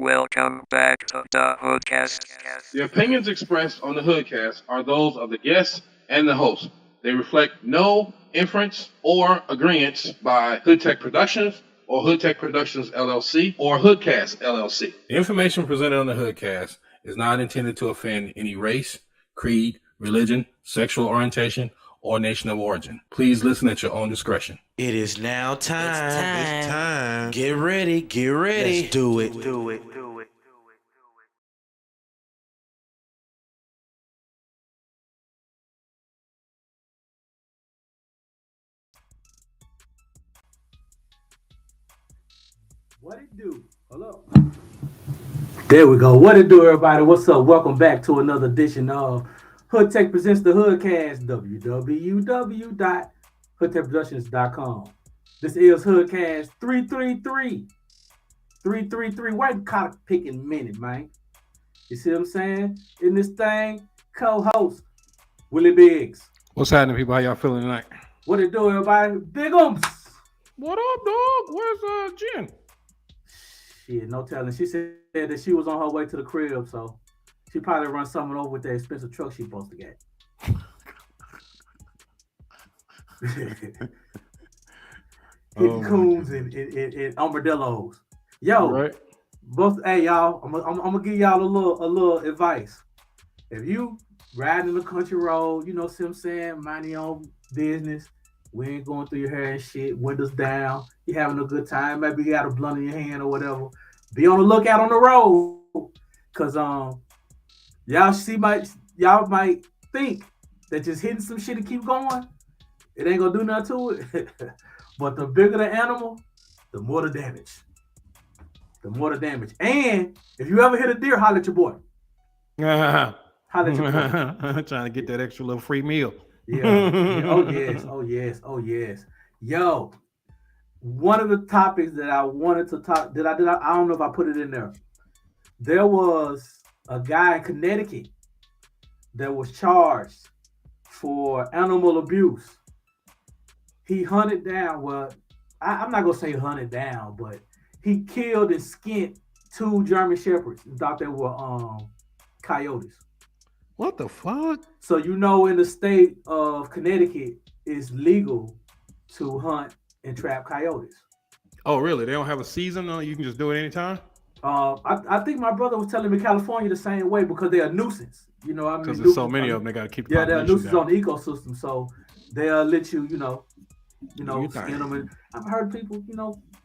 Welcome back to the HoodCast. The opinions expressed on the HoodCast are those of the guests and the host. They reflect no inference or agreement by Hood Tech Productions or Hood Tech Productions LLC or HoodCast LLC. The information presented on the HoodCast is not intended to offend any race, creed, religion, sexual orientation, or nation of origin. Please listen at your own discretion. It is now time. It's time. Get ready. Get ready. Let's do it. What it do? Hello. There we go. What it do, everybody? What's up? Welcome back to another edition of Hood Tech Presents the HoodCast, www.hoodtechproductions.com. This is HoodCast 333. 333. White collar picking minute, man. You see what I'm saying? In this thing, co-host Willie Biggs. What's happening, people? How y'all feeling tonight? What it do, everybody? Bigums. What up, dog? Where's Jen? Shit, no telling. She said that she was on her way to the crib, so she probably run something over with that expensive truck she supposed to get. Hitting coons and armadillos. Yo, right. Hey y'all, I'm gonna give y'all a little advice. If you riding the country road, you know what I'm saying, minding your own business, we ain't going through your hair and shit, windows down, you having a good time, maybe you got a blunt in your hand or whatever. Be on the lookout on the road, cause y'all might think that just hitting some shit and keep going, it ain't gonna do nothing to it. But the bigger the animal, the more the damage. And if you ever hit a deer, holler at your boy. Holler at your boy. Trying to get that extra little free meal. Yeah. Oh yes. Yo, one of the topics that I wanted to talk, I don't know if I put it in there. There was a guy in Connecticut that was charged for animal abuse. He hunted down, I'm not gonna say hunted down, but he killed and skinned 2 German shepherds and thought they were coyotes. What the fuck? So in the state of Connecticut, it's legal to hunt and trap coyotes. Oh, really? They don't have a season? No, you can just do it anytime? I think my brother was telling me California the same way because they're a nuisance. Because there's so many of them, they got to keep the they're a nuisance down. on the ecosystem. So they'll let you, skin them. And I've heard people,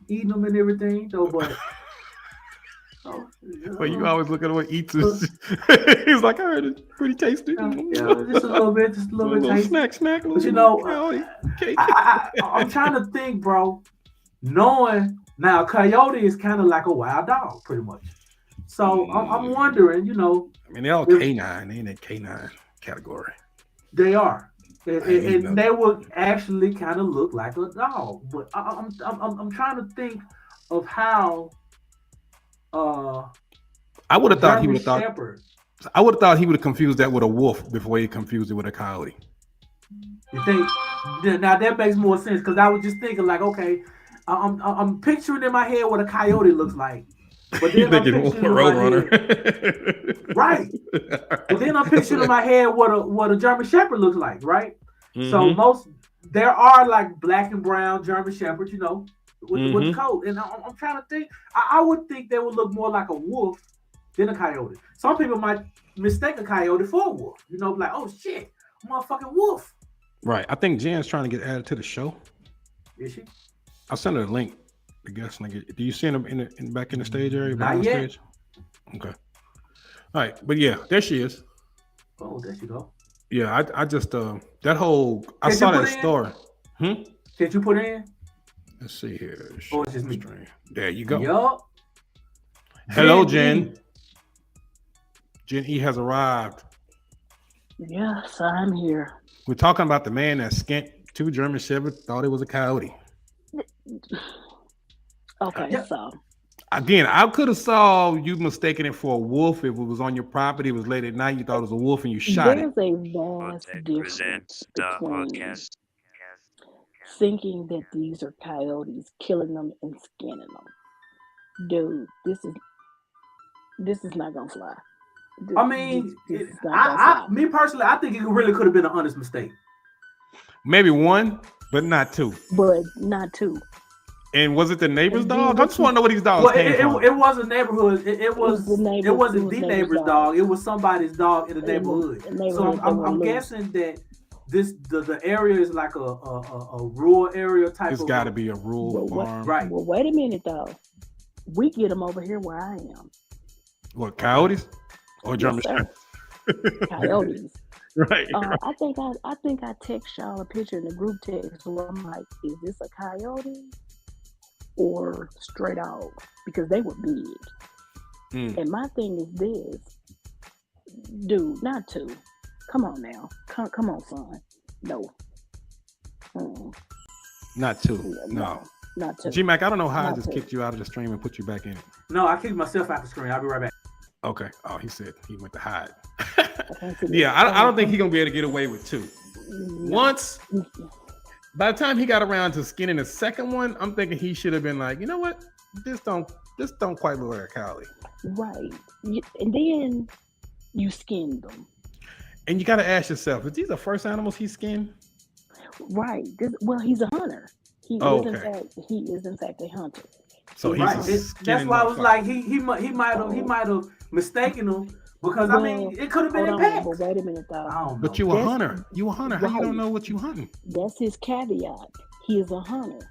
eating them and everything, though, but... Well, you always look at what eats this. He's like, I heard it's pretty tasty. Just a little bit tasty. Snack. But I'm trying to think, bro. Knowing now, coyote is kind of like a wild dog, pretty much. So I'm wondering, I mean, they're all canine. They in that canine category. They are. And they would actually kind of look like a dog. But I'm trying to think of how I would have thought he would have thought shepherd. I would have thought he would have confused that with a wolf before he confused it with a coyote. You think now that makes more sense because I was just thinking like, okay, I'm picturing in my head what a coyote looks like. But then I'm picturing Roadrunner. Right. But then I'm picturing in my head what a German Shepherd looks like, right? Mm-hmm. So there are like black and brown German Shepherds, with the coat. And I'm trying to think. I would think they would look more like a wolf than a coyote. Some people might mistake a coyote for a wolf. Like, oh shit, motherfucking wolf. Right. I think Jan's trying to get added to the show. Is she? I'll send her a link. I guess. Do you see him back in the stage area? Not yet. Stage? Okay. All right. But yeah, there she is. Oh, there she go. Yeah, I just that whole I saw that story. Can't you put it in? Let's see here. Oh, it's just me. There you go. Yup. Hello, Jen. Jen E has arrived. Yes, I'm here. We're talking about the man that skinned 2 German shepherds, thought it was a coyote. Okay, so again, I could have saw you mistaking it for a wolf if it was on your property, it was late at night, you thought it was a wolf and you shot it. There's a vast difference between thinking that these are coyotes, killing them and skinning them. Dude, this is This is not gonna fly. I mean, this is not gonna fly. me personally, I think it really could have been an honest mistake. Maybe one, but not two. But not two. And was it the neighbor's And then dog? I just want to know where these dogs Well, came from. it was a neighborhood. It wasn't the neighbor's dog. It was somebody's dog in the neighborhood. So I'm guessing that the area is like a rural area type. It's got to be a rural farm, right? Well, wait a minute though. We get them over here where I am. What, coyotes or German shepherds? Coyotes. Right. I think I text y'all a picture in the group text where I'm like, is this a coyote or stray dog? Because they were big. And my thing is this, dude, not two. Come on now. Come on, son. No. Not two. No. Not two. G-Mac, I don't know how I just kicked you out of the stream and put you back in it. No, I kicked myself out the screen. I'll be right back. Okay. Oh, he said he went to hide. Yeah, I don't think he's going to be able to get away with two. Once, by the time he got around to skinning the second one, I'm thinking he should have been like, you know what? This don't quite look like a coyote. Right. And then you skinned them. And you got to ask yourself, is these the first animals he skinned? Right. Well, he's a hunter. He is in fact a hunter. So he's that's why I was like he might have mistaken him because I mean it could have been impact. But wait a minute though. But you a hunter. You a hunter. How you don't know what you hunting? That's his caveat. He is a hunter.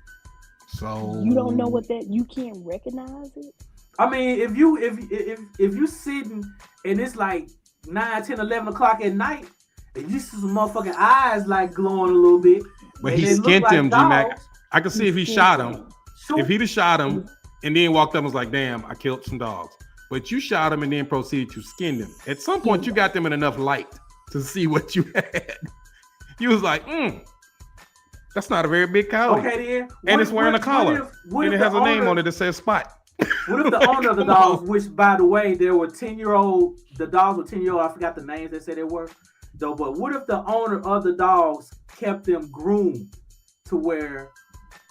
So you don't know what that you can't recognize it. I mean, if you sitting and it's like 9, 10, 11 o'clock at night, and you see some motherfucking eyes like glowing a little bit. But he skinned him, G-Mac. I could see if he shot him. Sure. If he'd have shot him and then walked up and was like, damn, I killed some dogs. But you shot him and then proceeded to skin them. At some point, you got them in enough light to see what you had. You was like, that's not a very big coyote. Okay, then. And it's wearing a collar. And it has a name on it that says Spot. What if the owner of the dogs, which by the way, there were 10-year-old, the dogs were 10-year-old, I forgot the names they said they were. Though, but what if the owner of the dogs kept them groomed to where,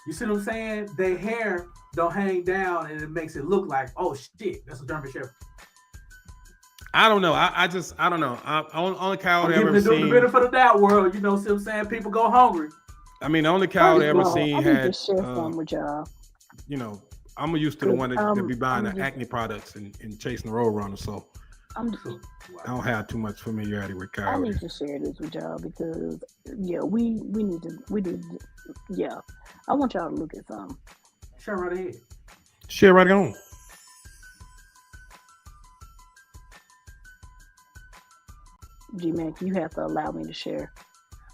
you see what I'm saying? Their hair don't hang down and it makes it look like, oh shit, that's a German Shepherd. I don't know. I don't know. Only coyote I've ever seen. Giving the benefit of that world, you know what I'm saying? People go hungry. I mean, the only coyote I ever seen I had, need to share some with y'all. You know, I'm used to the one that be buying the acne products and chasing the road runner. So I don't have too much familiarity with coyotes. I need to share this with y'all because we need to I want y'all to look at something. Share right ahead. Share right on. G-Mac, you have to allow me to share.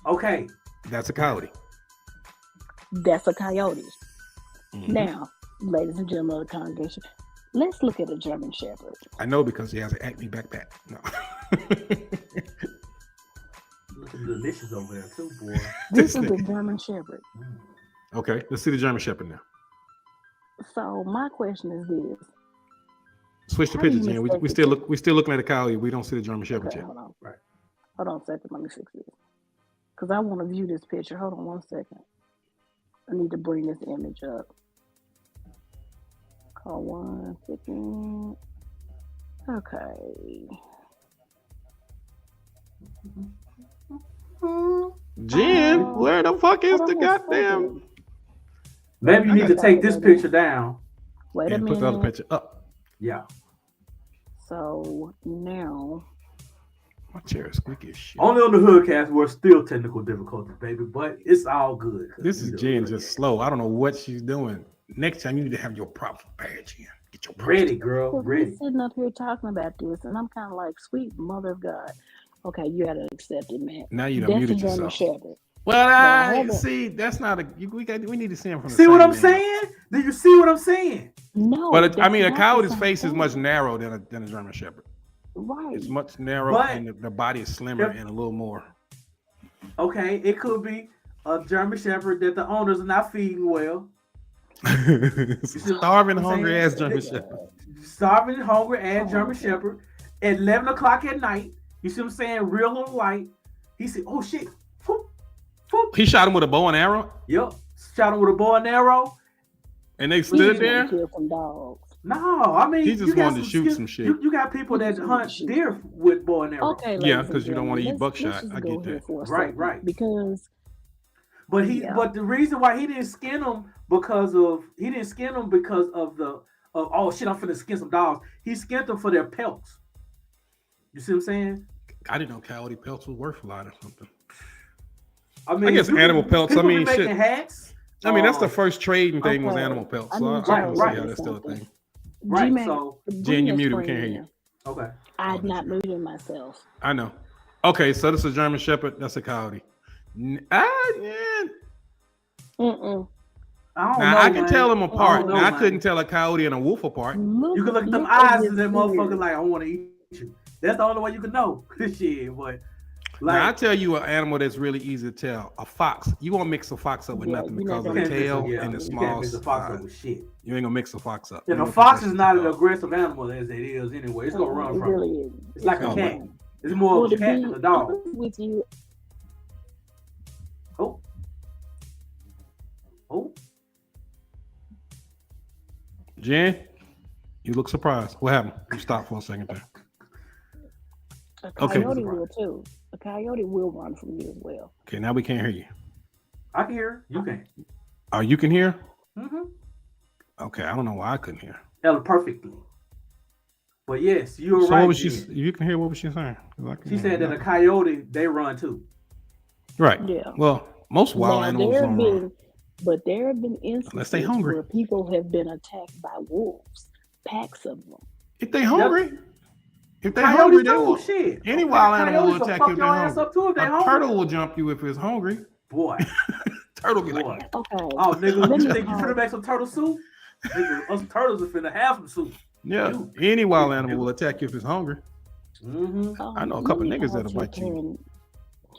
Okay. That's a coyote. That's a coyote. Mm-hmm. Now, ladies and gentlemen of the congregation, let's look at a German Shepherd. I know because he has an acne backpack. No. Looking delicious over there too, boy. This is the German Shepherd. Okay, let's see the German Shepherd now. So my question is this. Switch the pictures, Jen. We still looking at a coyote. We don't see the German Shepherd yet. Hold on. Right. Hold on a second. Let me fix this. Because I want to view this picture. Hold on 1 second. I need to bring this image up. Call 1 second. Okay. Jen, where the fuck is the goddamn? Maybe you need to take this picture down. Wait a minute. Put the other picture up. Yeah. So now. My chair is squeaky as shit. Only on the HoodCast were still technical difficulties, baby, but it's all good. This is Jen just slow. I don't know what she's doing. Next time you need to have your props prepared, Jen. Get your props ready, girl. Ready. We're sitting up here talking about this, and I'm kind of like, sweet mother of God. Okay, you gotta accept it, man. Now you done muted yourself. Shepherd. Well, see, that's not a. We need to see him from. See what I'm saying? Do you see what I'm saying? No. But I mean, a coyote's face is much narrower than a German Shepherd. Right. It's much narrower, and the body is slimmer and a little more. Okay, it could be a German Shepherd that the owners are not feeding well. Starving, hungry ass German Shepherd. Starving, hungry ass German Shepherd at 11 o'clock at night. You see what I'm saying? Real little light. He said, "Oh shit!" Whoop, whoop. He shot him with a bow and arrow. Yep, shot him with a bow and arrow. And they stood there. No, I mean He just wanted to shoot some shit. You got people that hunt deer with bow and arrow. Okay, yeah, because you don't want to eat buckshot. I get that. Right. Because, but the reason why he didn't skin them because of the oh shit, I'm finna skin some dogs. He skinned them for their pelts. You see what I'm saying? I didn't know coyote pelts was worth a lot or something. I guess animal pelts. I mean, making hats. I mean, that's the first trading thing was animal pelts. So I can see how that's still a thing. Right. G-Man, so, Jen, you're muted. We can't hear you. Okay. I've not muted myself. I know. Okay, so this is a German Shepherd. That's a coyote. Yeah. Mm-mm. I can tell them apart. I couldn't tell a coyote and a wolf apart. You can look at them eyes and that motherfucker like, I want to eat you. That's the only way you can know. Shit, but now I tell you an animal that's really easy to tell. A fox. You won't mix a fox up with nothing because of the tail and the small. You can't mix a fox up with shit. You ain't gonna mix a fox up. And a fox is not an aggressive animal as it is anyway. It's gonna run from it. It's like a cat. It's more of a cat than a dog. With you. Oh. Jen, you look surprised. What happened? You stopped for a second there. A coyote will too. A coyote will run from you as well. Okay, now we can't hear you. I can hear. You can. Oh, you can hear? Mm-hmm. Okay, I don't know why I couldn't hear. Hell, perfectly. But yes, you're right. What was she? You can hear what was she saying? She said that a coyote they run too. Right. Yeah. Well, most wild animals don't run. But there have been instances where people have been attacked by wolves, packs of them. If they hungry, if they hungry, they will. Shit. Any wild animal will attack you if they're hungry. A turtle will jump you if it's hungry. Boy, turtle be like, okay. Oh, nigga, you think you finna make some turtle soup? Nigga, us turtles are finna have some soup. Yeah, any wild animal will attack you if it's hungry. Mm-hmm. I know a couple niggas that'll bite you.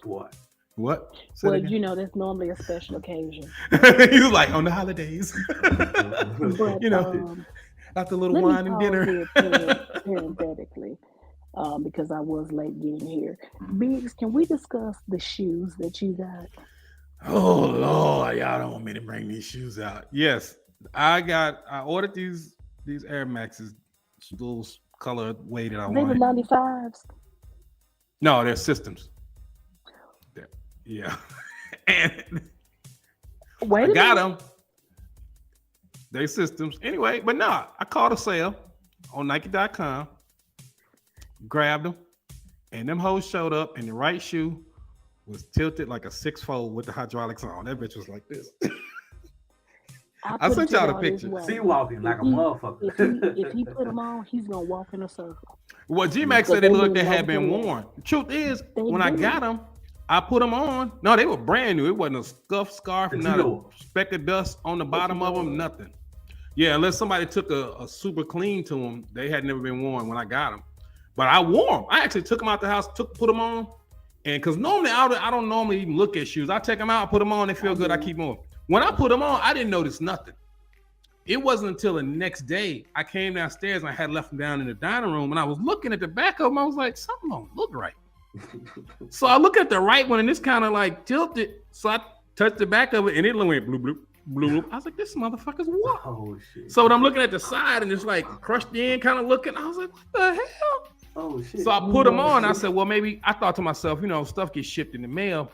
What? What? Well, you know, that's normally a special occasion. He was like on the holidays. But, you know, after a little wine and dinner. Parenthetically, because I was late getting here. Biggs, can we discuss the shoes that you got? Oh Lord, y'all don't want me to bring these shoes out. Yes, I ordered these Air Maxes, those color way that I want. They were 95s. No, they're systems. Yeah. And I got them. They systems. Anyway, but nah, I caught a sale on Nike.com, grabbed them, and them hoes showed up, and the right shoe was tilted like a 6-fold with the hydraulics on. That bitch was like this. I sent y'all the picture. See walking like a motherfucker. If he put them on, he's gonna walk in a circle. Well, G-Max said they looked like they had been worn. The truth is, when I got them, I put them on. No, they were brand new. It wasn't a scuff scarf, not a speck of dust on the bottom of them, nothing. Yeah, unless somebody took a super clean to them, they had never been worn when I got them. But I wore them. I actually took them out the house, put them on, and because normally I don't normally even look at shoes. I take them out, put them on, they feel good. I keep them on. When I put them on, I didn't notice nothing. It wasn't until the next day I came downstairs and I had left them down in the dining room, and I was looking at the back of them. I was like, something don't look right. So I look at the right one and it's kind of like tilted. So I touched the back of it and it went bloop, bloop, bloop. I was like, this motherfucker's what? Oh, shit. So when I'm looking at the side and it's like crushed in, kind of looking, I was like, what the hell? Oh, shit. So I put them on. I said, well, maybe I thought to myself, you know, stuff gets shipped in the mail.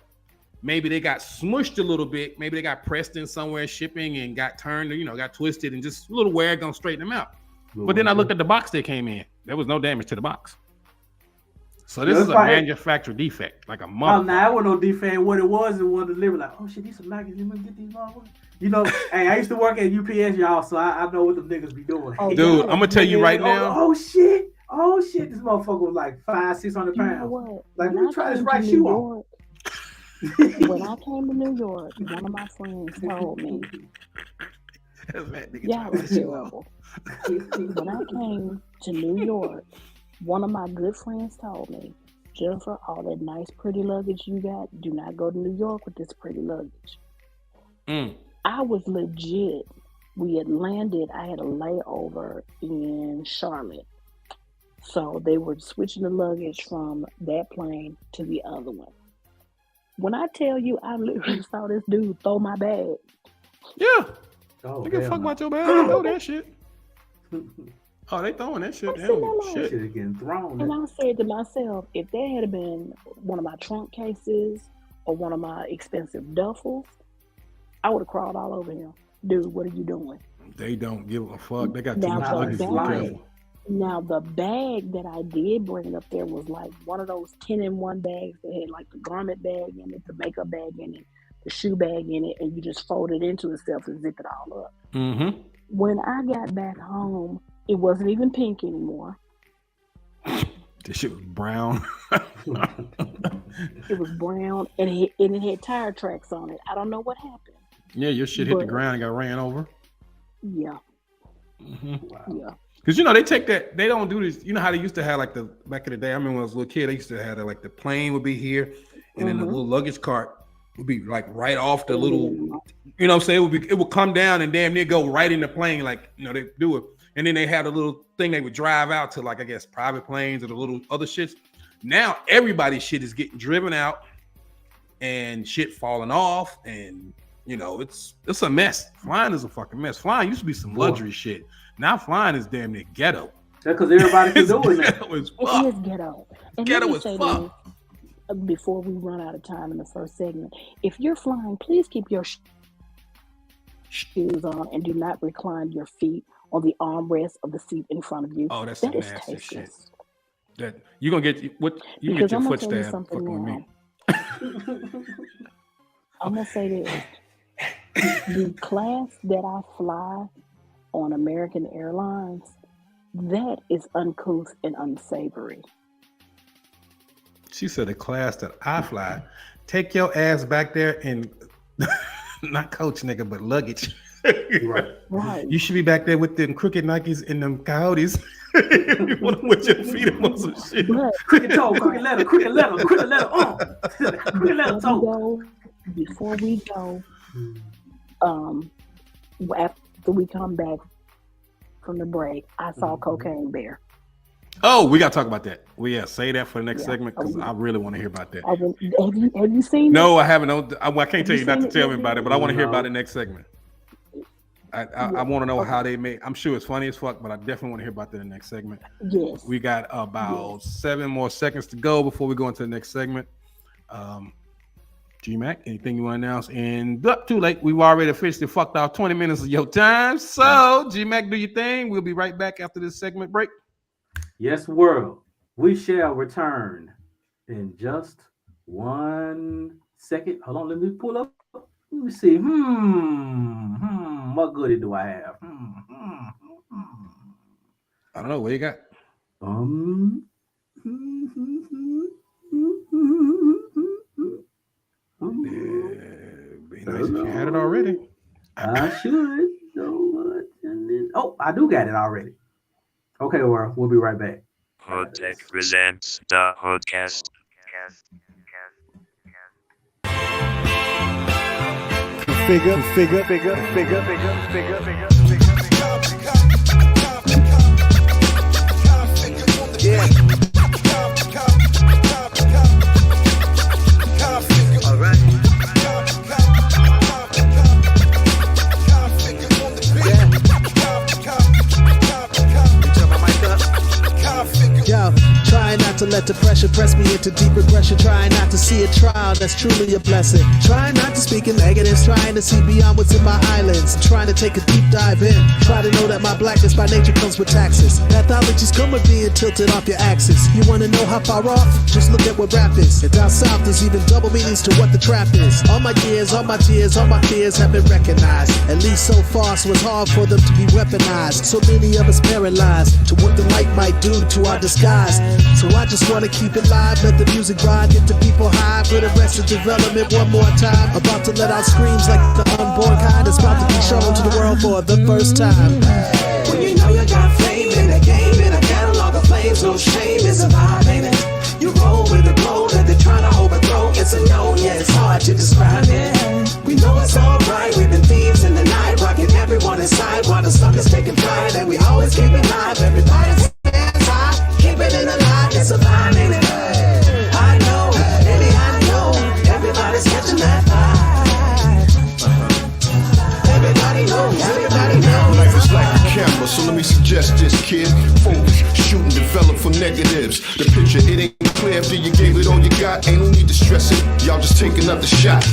Maybe they got smushed a little bit. Maybe they got pressed in somewhere shipping and got turned, you know, got twisted and just a little wear gonna straighten them out. But then I looked at the box they came in. There was no damage to the box. So this is a manufacturer defect, like a mother. Oh, nah, it wasn't no defect. What it was delivered. Like, oh shit, these some Nikes. You must get these motherfuckers. You know, hey, I used to work at UPS, y'all, so I know what the niggas be doing. Oh, dude, I'm gonna tell you right now. Oh shit, this motherfucker was like 500-600 pounds. You know what? Like, let me try this right shoe on. When I came to New York, one of my friends told me, y'all are terrible. When I came to New York, one of my good friends told me, Jennifer, all that nice, pretty luggage you got, do not go to New York with this pretty luggage. I was legit. We had landed. I had a layover in Charlotte. So they were switching the luggage from that plane to the other one. When I tell you, I literally saw this dude throw my bag. Yeah. You can fuck about your bag. I know that shit. Oh, they throwing that shit. They I'm don't sitting give a there shit. Shit is getting thrown. And I said to myself, if that had been one of my trunk cases or one of my expensive duffels, I would have crawled all over him. Dude, what are you doing? They don't give a fuck. They got too Now much the luggage. Be bag- careful. Now the bag that I did bring up there was like one of those 10-in-1 bags that had like the garment bag in it, the makeup bag in it, the shoe bag in it, and you just fold it into itself and zip it all up. Mm-hmm. When I got back home, it wasn't even pink anymore. This shit was brown. It was brown and it had tire tracks on it. I don't know what happened. Yeah, your shit hit the But- ground and got ran over. Yeah, Mm-hmm. yeah. Because you know they take that. They don't do this. You know how they used to have like the back in the day. I remember when I was a little kid. They used to have like the plane would be here, and then the little luggage cart would be like right off the little. You know what I'm saying? It would come down and damn near go right in the plane. Like they do it, and then they had a little thing they would drive out to like I guess private planes or the little other shits. Now everybody's shit is getting driven out, and shit falling off, and it's a mess. Flying is a fucking mess. Flying used to be some luxury shit. Now flying is damn near ghetto. That's because everybody can do it now. Ghetto as It fuck. is ghetto. And Ghetto let me as say fuck. this, before we run out of time in the first segment, if you're flying, please keep your shoes on and do not recline your feet on the armrest of the seat in front of you. Oh, that's That some is nasty shit. tasteless. That you're gonna get what you can Because get your I'm foot gonna tell you stabbed something fucking with me. now. I'm gonna say this: the class that I fly on American Airlines, that is uncouth and unsavory. She said the class that I fly, take your ass back there and not coach nigga, but luggage. Right. Right. You should be back there with them crooked Nikes and them coyotes. You want to put your feet up on some shit. But Cricket toe, cricket letter, cricket letter, cricket letter, cricket letter toe. before we go, after we come back from the break, I saw Cocaine Bear. Oh, we gotta talk about that. Well, yeah, say that for the next Yeah. segment because I really want to hear about that. Have you seen it? No, I haven't. I can't tell you you not to seen it tell me yet? about it, but I want to hear No. about it next segment. I want to know how they made. I'm sure it's funny as fuck, but I definitely want to hear about that in the next segment. Yes. We got about 7 more seconds to go before we go into the next segment. G-Mac, anything you want to announce? And too late. We've already officially fucked off 20 minutes of your time. So, G-Mac, do your thing. We'll be right back after this segment break. Yes, world. We shall return in just 1 second. Hold on, let me pull up. Let me see. What goodie do I have? I don't know. What you got? Be nice if you had it already. I should know what. Oh, I do got it already. Okay, world. We'll be right back. HoodTech presents the HoodCast. Yo, trying not to let the pressure press me into deep regression. Trying not to see a trial that's truly a blessing. Trying not to speak in negatives. Trying to see beyond what's in my eyelids. Trying to take a deep dive in. Try to know that my blackness by nature comes with taxes. Pathologies come with being tilted off your axis. You wanna know how far off? Just look at what rap is. And down south there's even double meanings to what the trap is. All my years, all my tears, all my fears have been recognized. At least so far, so it's hard for them to be weaponized. So many of us paralyzed to what the light might do to our disguise. So I just wanna keep it live, let the music ride, get the people high for the rest of development one more time. About to let out screams like the unborn kind that's about to be shown to the world for the first time. When you know you got flame in the game, in a catalog of flames, no shame, it's alive, ain't it? You roll with the glow that they're trying to overthrow. It's a no, yeah, it's hard to describe it. We know it's alright, we've been thieves in the night, rocking everyone inside while the suckers taking flight, and we always keep it live. Everybody's hands high, keep it in the light, it's a line, ain't it? I know, baby, I know, everybody's catching that vibe. Everybody knows, everybody knows. Life is like a camera, so let me suggest clips. The picture, it ain't clear after you gave it all you got. Ain't no need to stress it, y'all just take another shot.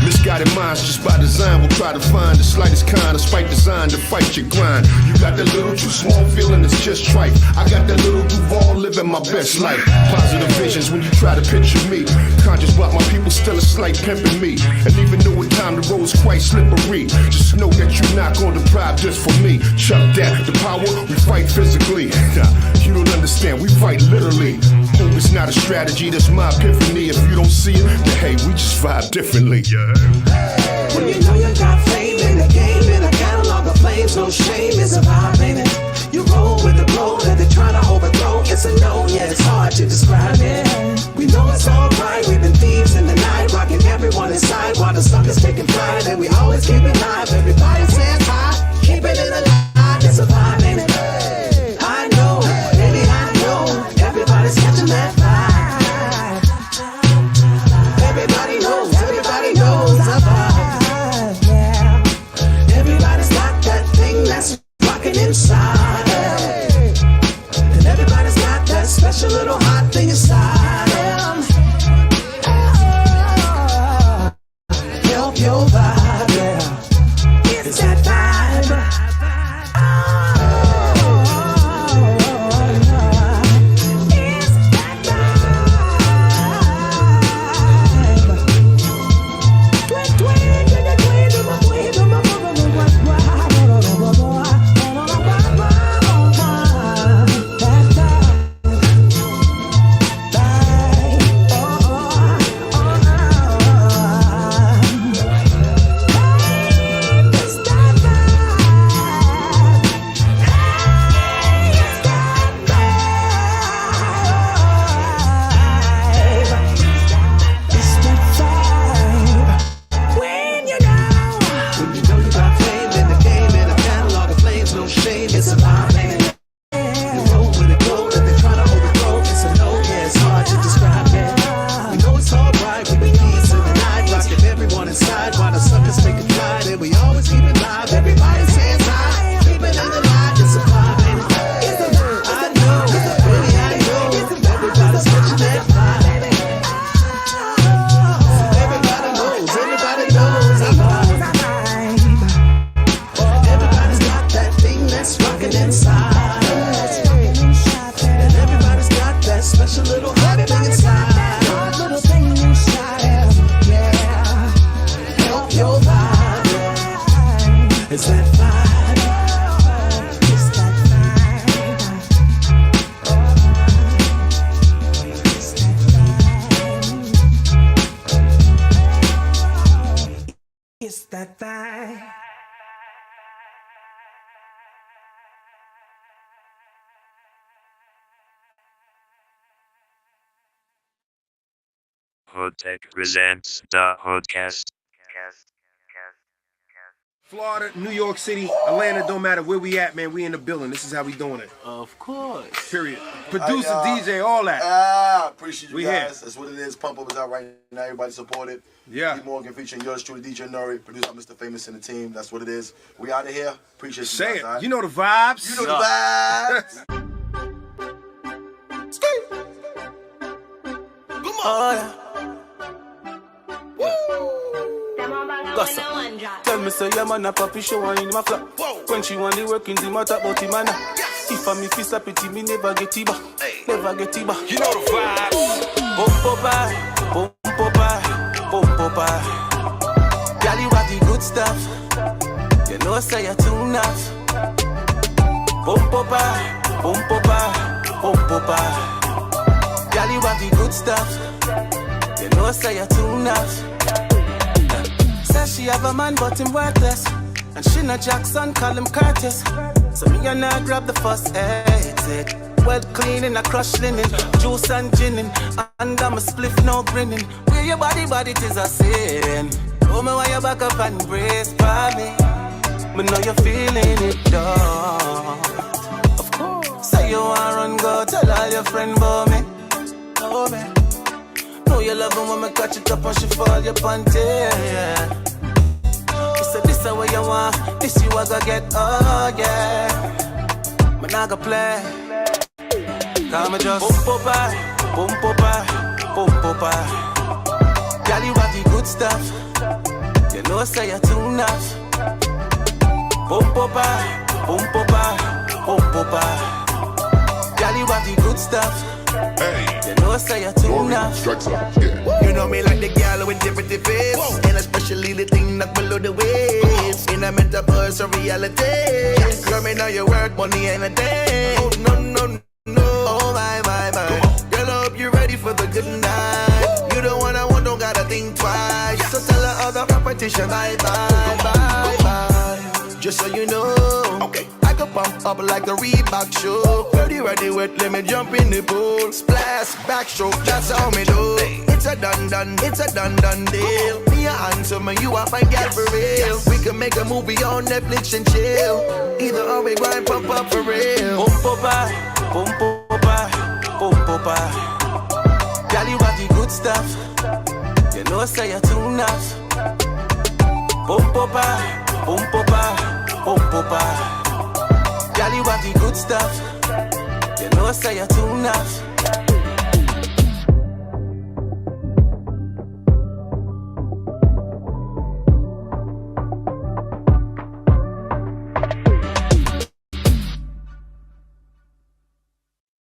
Misguided minds just by design will try to find the slightest kind of spite designed to fight your grind. You got that little too small feeling, it's just trite. I got that little Duval living my best life. Positive visions when you try to picture me. Conscious about my people, still a slight pimping me. And even though at time the road's quite slippery, just know that you're not gonna deprive just for me. Chuck that, the power, we fight physically. You don't understand, we fight literally. Hope it's not a strategy, that's my epiphany. If you don't see it, then hey, we just vibe differently. When you know you got fame in the game, in a catalog of flames, no shame, it's a vibe, ain't it? You roll with the blow that they try to overthrow. It's a no, yeah, it's hard to describe it. We know it's alright, we've been thieves in the night, rocking everyone inside while the suckers taking pride. And we always keep it live, everybody says hi, keep it in the light, it's a vibe, ain't it? I know, baby, I know, everybody's catching that vibe. Everybody knows a vibe, yeah. Everybody's got that thing that's rocking inside. And everybody's got that special little hot thing inside them. Help your vibe, yeah. It's that vibe. HoodTech presents the HoodCast. Florida, New York City, Atlanta, don't matter where we at, man. We in the building. This is how we doing it. Of course. Period. Producer, DJ, all that. Appreciate you we guys. Here. That's what it is. Pump Up is out right now. Everybody support it. Yeah. D Morgan featuring yours truly, DJ Nori, producer Mr. Famous and the team. That's what it is. We out of here. Appreciate you Say guys. it. Right? You know the vibes. You know the vibes. Come on. Tell me say your man a papi show and in my flap. When she want the work in the matter about him man. If I'm if it's a pity me never get it back. Never get it back. You know the vibes. Bump up high, bump up high, bump up high. Girl you have the good stuff. You know say you're too enough. Bump up high, bump up high, bump up high. Girl you have the good stuff. You know say you're too enough. Says she have a man but him worthless. And she no Jackson, call him Curtis. So me and her grab the first exit. Well clean in a crushed linen, juice and ginin. And I'm a spliff, no grinning. Where your body tis a sin. Oh me why you back up and brace for me. Me know you're feeling it, dog. Of course. Say you wanna run, go tell all your friends about me. Oh man. Know you love it when me catch it up and she fall your panty, yeah. You said this is what you want, this you a go get, oh yeah. Me nah go play. Come and just boom, papa, boom, papa, boom, papa. Girl, you got the good stuff. You know, say you're too enough. Boom, papa, boom, papa, boom, papa. Girl, you got the good stuff. Hey, you know, say you're too enough. Strikes up. Yeah. You know me like the girl with different face, and especially the thing that below the waist. In a metaverse or reality, girl, me know you work money and a day. Oh no no no, oh my my my. Girl, I hope you're ready for the good night. You the one I want, don't gotta think twice. So tell the other competition bye bye bye bye. Just so you know, okay, I can pump up like a Reebok shoe. Ready wet, let me jump in the pool. Splash, backstroke, that's how me do. It's a done deal. Me a handsome and you are my girl for real. We can make a movie on Netflix and chill. Either or we grind pump up for real. Boom papa, boom papa, boom papa. Girl, you got the good stuff. You know, say you're too enough. Boom papa, boom papa, boom papa. Girl, you got the good stuff. You know, say you're too enough.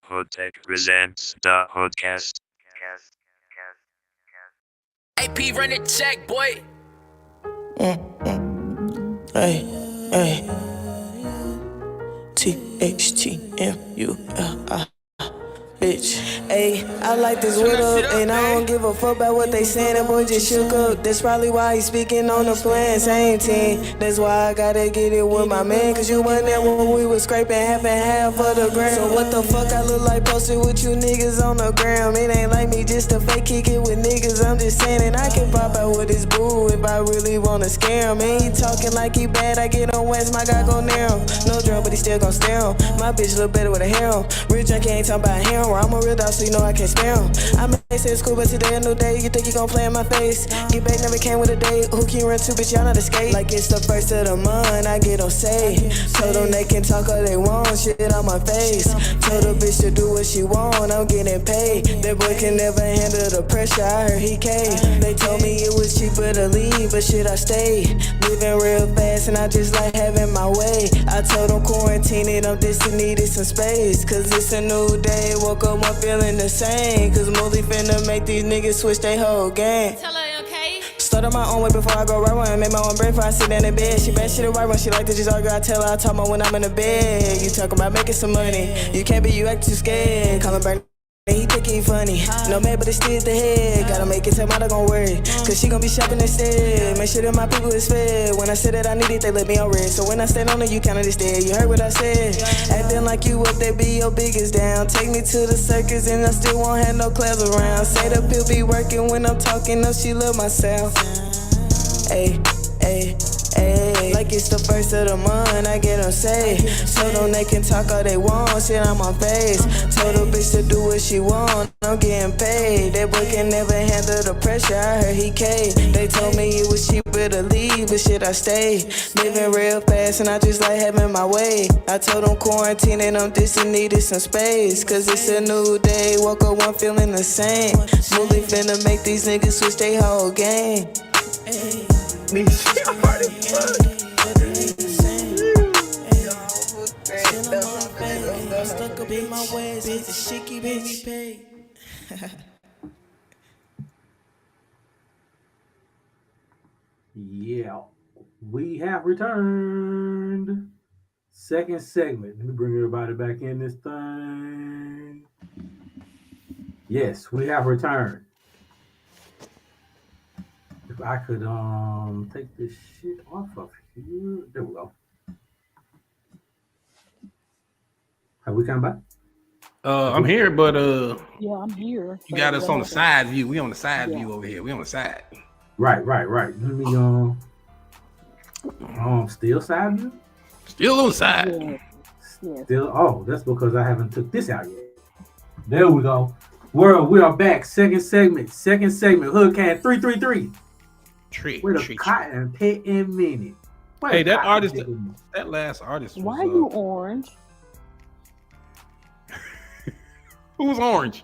HoodTech presents the HoodCast. AP run it check, boy. Hey, hey. THTMULI. Bitch, ayy, I like this word up, and I don't give a fuck about what they saying. That boy just shook up. That's probably why he speaking on the plan. Same team. That's why I gotta get it with my man. Cause you wasn't there when we was scraping half and half of the ground. So what the fuck I look like posted with you niggas on the ground? It ain't like me just to fake kick it with niggas. I'm just saying, and I can pop out with his boo if I really wanna scare him. And he talking like he bad. I get on West, my guy go near him. No drum, but he still gon' stare him. My bitch look better with a harem. Real junkie ain't talking about harem. I'm a real dog, so you know I can't spare him. I may say it's cool, but today a new day. You think you gon' play in my face? Get back never came with a date. Who can you run to, bitch? Y'all not escape. Like it's the first of the month, I get on say. Told them they can talk all they want, shit on my face. Told the bitch to do what she want, I'm getting paid. That boy can never handle the pressure, I heard he caved. They told me it was cheaper to leave, but shit, I stayed. Living real fast, and I just like having my way. I told them quarantine it, I'm just needed some space. Cause it's a new day, woke up, I'm feeling the same. Cause Molly finna make these niggas switch their whole game. Tell her, okay? Started my own way before I go right one. Make my own break before I sit down in bed. She bad shit the right one. She like to just argue. I tell her I talk about when I'm in the bed. You talking about making some money. You can't be, you act too scared. Call him burn. He think he funny. No man, but it's still the head. Gotta make it, tell mother gon' worry. Cause she gon' be shopping instead. Make sure that my people is fed. When I said that I need it, they let me on red. So when I stand on it, you kinda just dead. You heard what I said. Acting like you up there, be your biggest down. Take me to the circus and I still won't have no class around. Say the pill be working when I'm talking, no, she love my sound. Ayy, ayy. Ay, like it's the first of the month, I get them saved. Told them they can talk all they want, shit on my face. Told the bitch to do what she want, I'm getting paid. That boy can never handle the pressure, I heard he caved. They told me it was cheaper to leave, but shit, I stayed. Living real fast, and I just like having my way. I told them quarantine and I'm just needed some space. Cause it's a new day, woke up one feeling the same. Smoothly finna make these niggas switch they whole game. Stuck up in my ways, the shit keep me paid. Yeah, we have returned. Second segment. Let me bring everybody back in this thing. Yes, we have returned. If I could take this shit off of here. There we go. Have we come back? I'm here, but yeah, I'm here. You got us on the side view. We on the side view over here. We on the side. Right. Let me still side view? Still on the side. Yeah. Still, oh, that's because I haven't took this out yet. There we go. World, we are back. Second segment. HoodCast 333. With a cotton Pickin minute. Hey, that artist, that last artist. Why are you orange? Who's orange?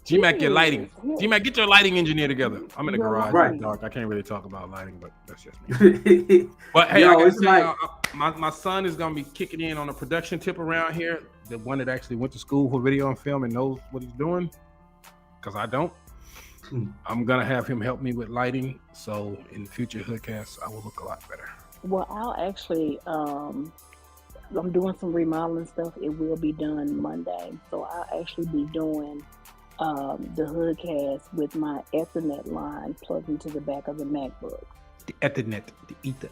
G-Mac, get lighting. G-Mac, get your lighting engineer together. I'm in the garage. Right. It's dark. I can't really talk about lighting, but that's just me. But hey, I gotta say, my son is gonna be kicking in on a production tip around here. The one that actually went to school for video and film and knows what he's doing, because I don't. I'm gonna have him help me with lighting, so in future HoodCasts, I will look a lot better. Well, I'll actually, I'm doing some remodeling stuff. It will be done Monday, so I'll actually be doing the HoodCast with my Ethernet line plugged into the back of the MacBook. The Ethernet, the Ether.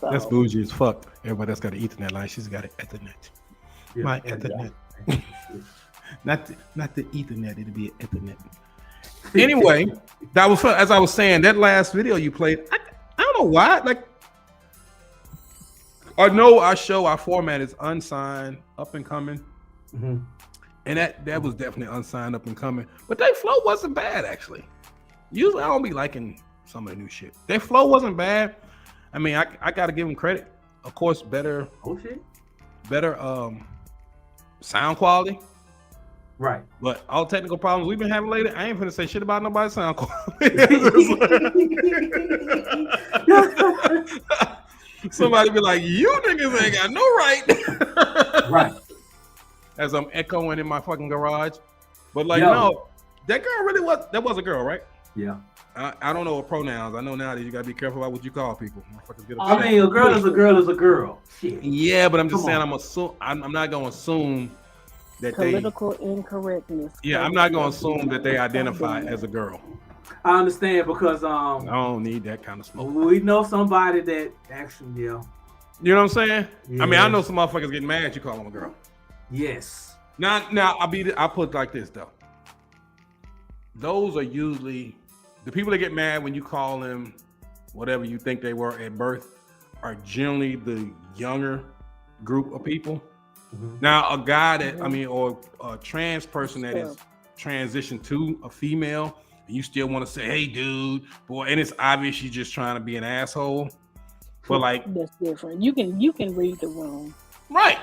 So, that's bougie as fuck. Everybody else got an Ethernet line. She's got an Ethernet. Yeah, my Ethernet. Yeah. not the Ethernet. It'll be an Ethernet. Anyway, that was fun. As I was saying, that last video you played, I don't know why. Like, I know our format is unsigned, up and coming. Mm-hmm. And that was definitely unsigned, up and coming. But their flow wasn't bad, actually. Usually I don't be liking some of the new shit. Their flow wasn't bad. I mean, I got to give them credit. Of course, better sound quality. Right. But all technical problems we've been having lately, I ain't finna say shit about nobody's sound quality. Somebody be like, you niggas ain't got no right. Right. As I'm echoing in my fucking garage. But like, no, that girl really was a girl, right? Yeah. I don't know what pronouns. I know nowadays you gotta be careful about what you call people. I mean, a girl is a girl is a girl. Shit. Yeah, but I'm just saying, I'm not gonna assume that political incorrectness. Yeah, I'm not gonna assume that they identify as a girl. I understand because I don't need that kind of smoke. We know somebody that actually, You know what I'm saying? Yeah. I mean, I know some motherfuckers get mad at you call them a girl. Yes. Now I'll put it like this though. Those are usually the people that get mad when you call them whatever you think they were at birth are generally the younger group of people. Mm-hmm. Now a guy that or a trans person that is transitioned to a female, and you still want to say, hey dude, boy, and it's obvious you're just trying to be an asshole. But like that's different. You can read the room. Right.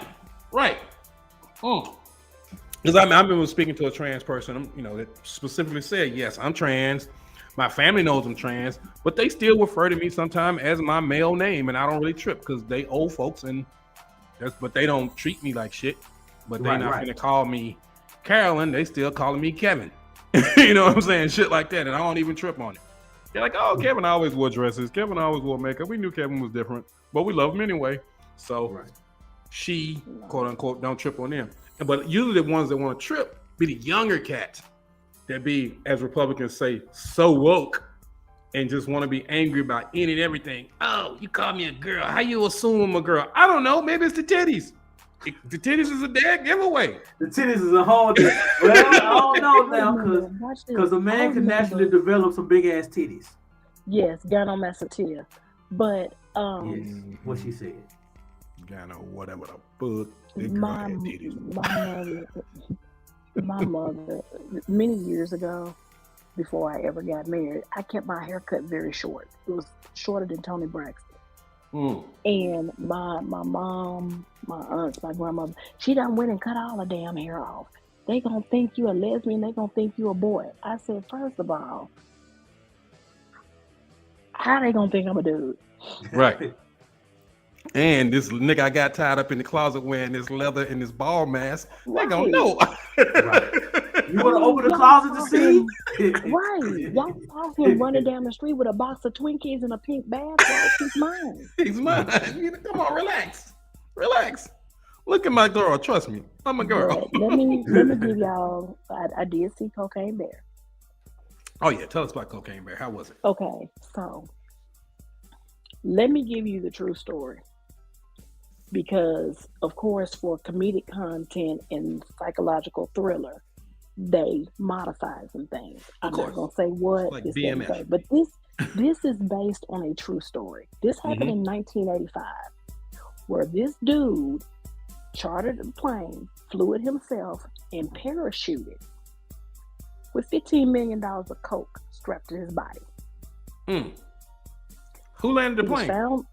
Because I remember speaking to a trans person, that specifically said, yes, I'm trans. My family knows I'm trans, but they still refer to me sometimes as my male name, and I don't really trip because they old folks, but they don't treat me like shit. But they're not gonna call me Carolyn. They still calling me Kevin. You know what I'm saying? Shit like that, and I don't even trip on it. They're like, oh, Kevin always wore dresses. Kevin always wore makeup. We knew Kevin was different, but we love him anyway. So she, quote unquote, don't trip on them. But usually the ones that want to trip be the younger cats that be, as Republicans say, so woke and just want to be angry about any and everything. Oh, you call me a girl. How you assume I'm a girl? I don't know. Maybe it's the titties. The titties is a dead giveaway. The titties is a whole thing. Well, I don't know now because a man can naturally develop some big ass titties. Yes, gynecomastia. But what she said. Whatever the fuck. My mother, many years ago, before I ever got married, I kept my hair cut very short. It was shorter than Tony Braxton. And my mom, my aunts, my grandmother, she done went and cut all the damn hair off. They gonna think you a lesbian. They gonna think you a boy. I said, first of all, how they gonna think I'm a dude? Right. And this nigga I got tied up in the closet wearing this leather and this ball mask. They gonna know. You want to open the closet to see? Right. Y'all saw him running down the street with a box of Twinkies and a pink bag. He's mine. He's mine. Come on, relax. Look at my girl. Trust me, I'm a girl. Let me give y'all. I did see Cocaine Bear. Oh yeah, tell us about Cocaine Bear. How was it? Okay, so let me give you the true story. Because, of course, for comedic content and psychological thriller, they modify some things. I'm not gonna say what, like BMF. But this is based on a true story. This happened in 1985, where this dude chartered a plane, flew it himself, and parachuted with $15 million of coke strapped to his body. Who landed the plane?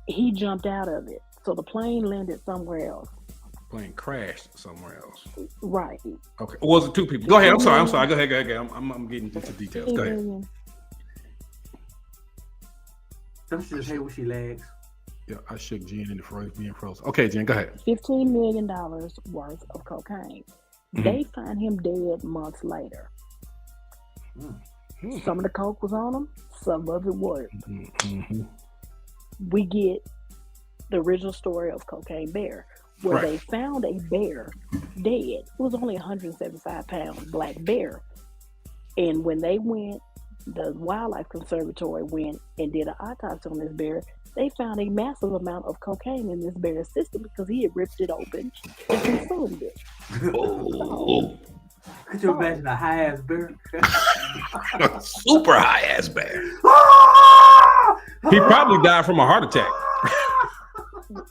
He jumped out of it. So the plane landed somewhere else. plane crashed somewhere else. Right. Okay. Or was it two people? Go ahead. I'm sorry. Go ahead. I'm getting into details. Go ahead. Some shit hate when she lags. Yeah, I shook Jen in the frozen being frozen. Okay, Jen, go ahead. $15 million worth of cocaine. Mm-hmm. They find him dead months later. Mm-hmm. Some of the coke was on him, some of it wasn't. Mm-hmm. We get the original story of Cocaine Bear, where they found a bear dead. It was only 175 pound black bear. And when they went, the Wildlife Conservatory went and did an autopsy on this bear, they found a massive amount of cocaine in this bear's system because he had ripped it open and consumed it. Oh. Could you imagine a high ass bear? Super high ass bear. He probably died from a heart attack.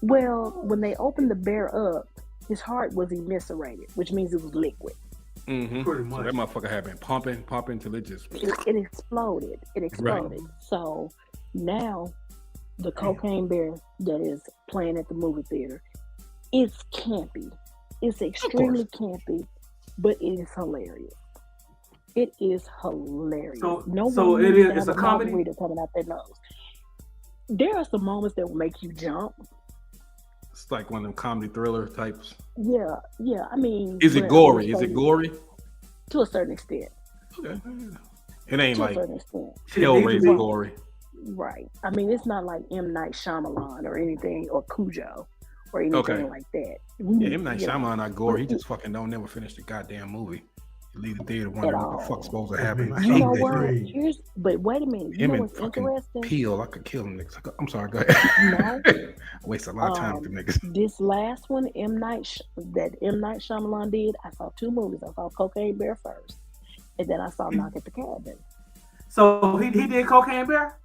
Well, when they opened the bear up, his heart was eviscerated, which means it was liquid. Mm-hmm. Pretty much. So that motherfucker had been pumping till it just... It exploded. Right. So now the Cocaine Bear that is playing at the movie theater, it's campy. It's extremely campy, but it is hilarious. It is hilarious. So it's a comedy? Coming out their nose. There are some moments that will make you jump. It's like one of them comedy thriller types. Yeah. I mean, is it gory? To a certain extent. Okay. It ain't to like a certain extent. Hellraiser gory. Right. I mean, it's not like M. Night Shyamalan or anything, or Cujo or anything like that. M. Night Shyamalan not gory. He just fucking don't never finish the goddamn movie. You leave the theater wondering what the fuck's supposed to happen. You know what? But wait a minute. You know what's interesting? Peel, I could kill them niggas. I'm sorry, go ahead. No. I waste a lot of time with the niggas. This last one, M. Night Shyamalan did, I saw two movies. I saw Cocaine Bear first, and then I saw Knock at the Cabin. So he did Cocaine Bear?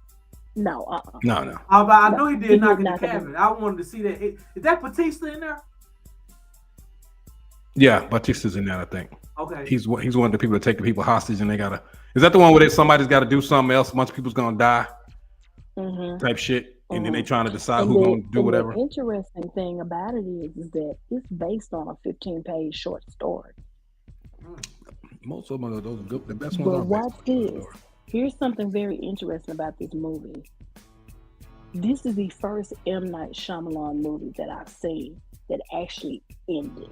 No, No. I know he did Knock at the Cabin. I wanted to see that. Is that Batista in there? Yeah, Batista's in that, I think. Okay. He's one of the people that take the people hostage, and they gotta. Is that the one where somebody's got to do something else? A bunch of people's gonna die, type shit, and then they trying to decide who's gonna do whatever. The interesting thing about it is that it's based on a 15-page short story. Most of them are those good. The best ones but are. Watch this. Here's something very interesting about this movie. This is the first M. Night Shyamalan movie that I've seen that actually ended.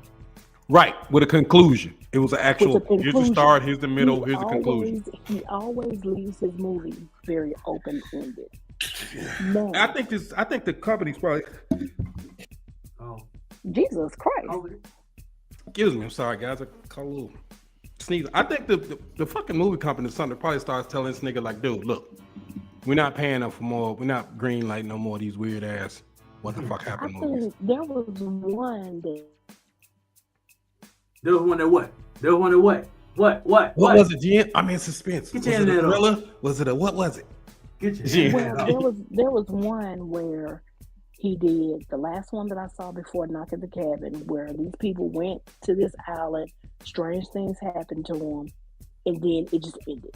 Right, with a conclusion. It was an actual, here's the start, here's the middle, here's the conclusion. He always leaves his movies very open-ended. No. I think the company's probably... Oh. Jesus Christ. Excuse me, I'm sorry, guys. I call a little sneeze. I think the fucking movie company something probably starts telling this nigga like, dude, look, we're not paying them for more, we're not green lighting no more of these weird ass what the fuck happened movies. There was one that... There was one that what? What was it, Jen? I mean, suspense. Was it a thriller? Was it a what was it? Well, there was one where he did the last one that I saw before Knock at the Cabin, where these people went to this island, strange things happened to them, and then it just ended.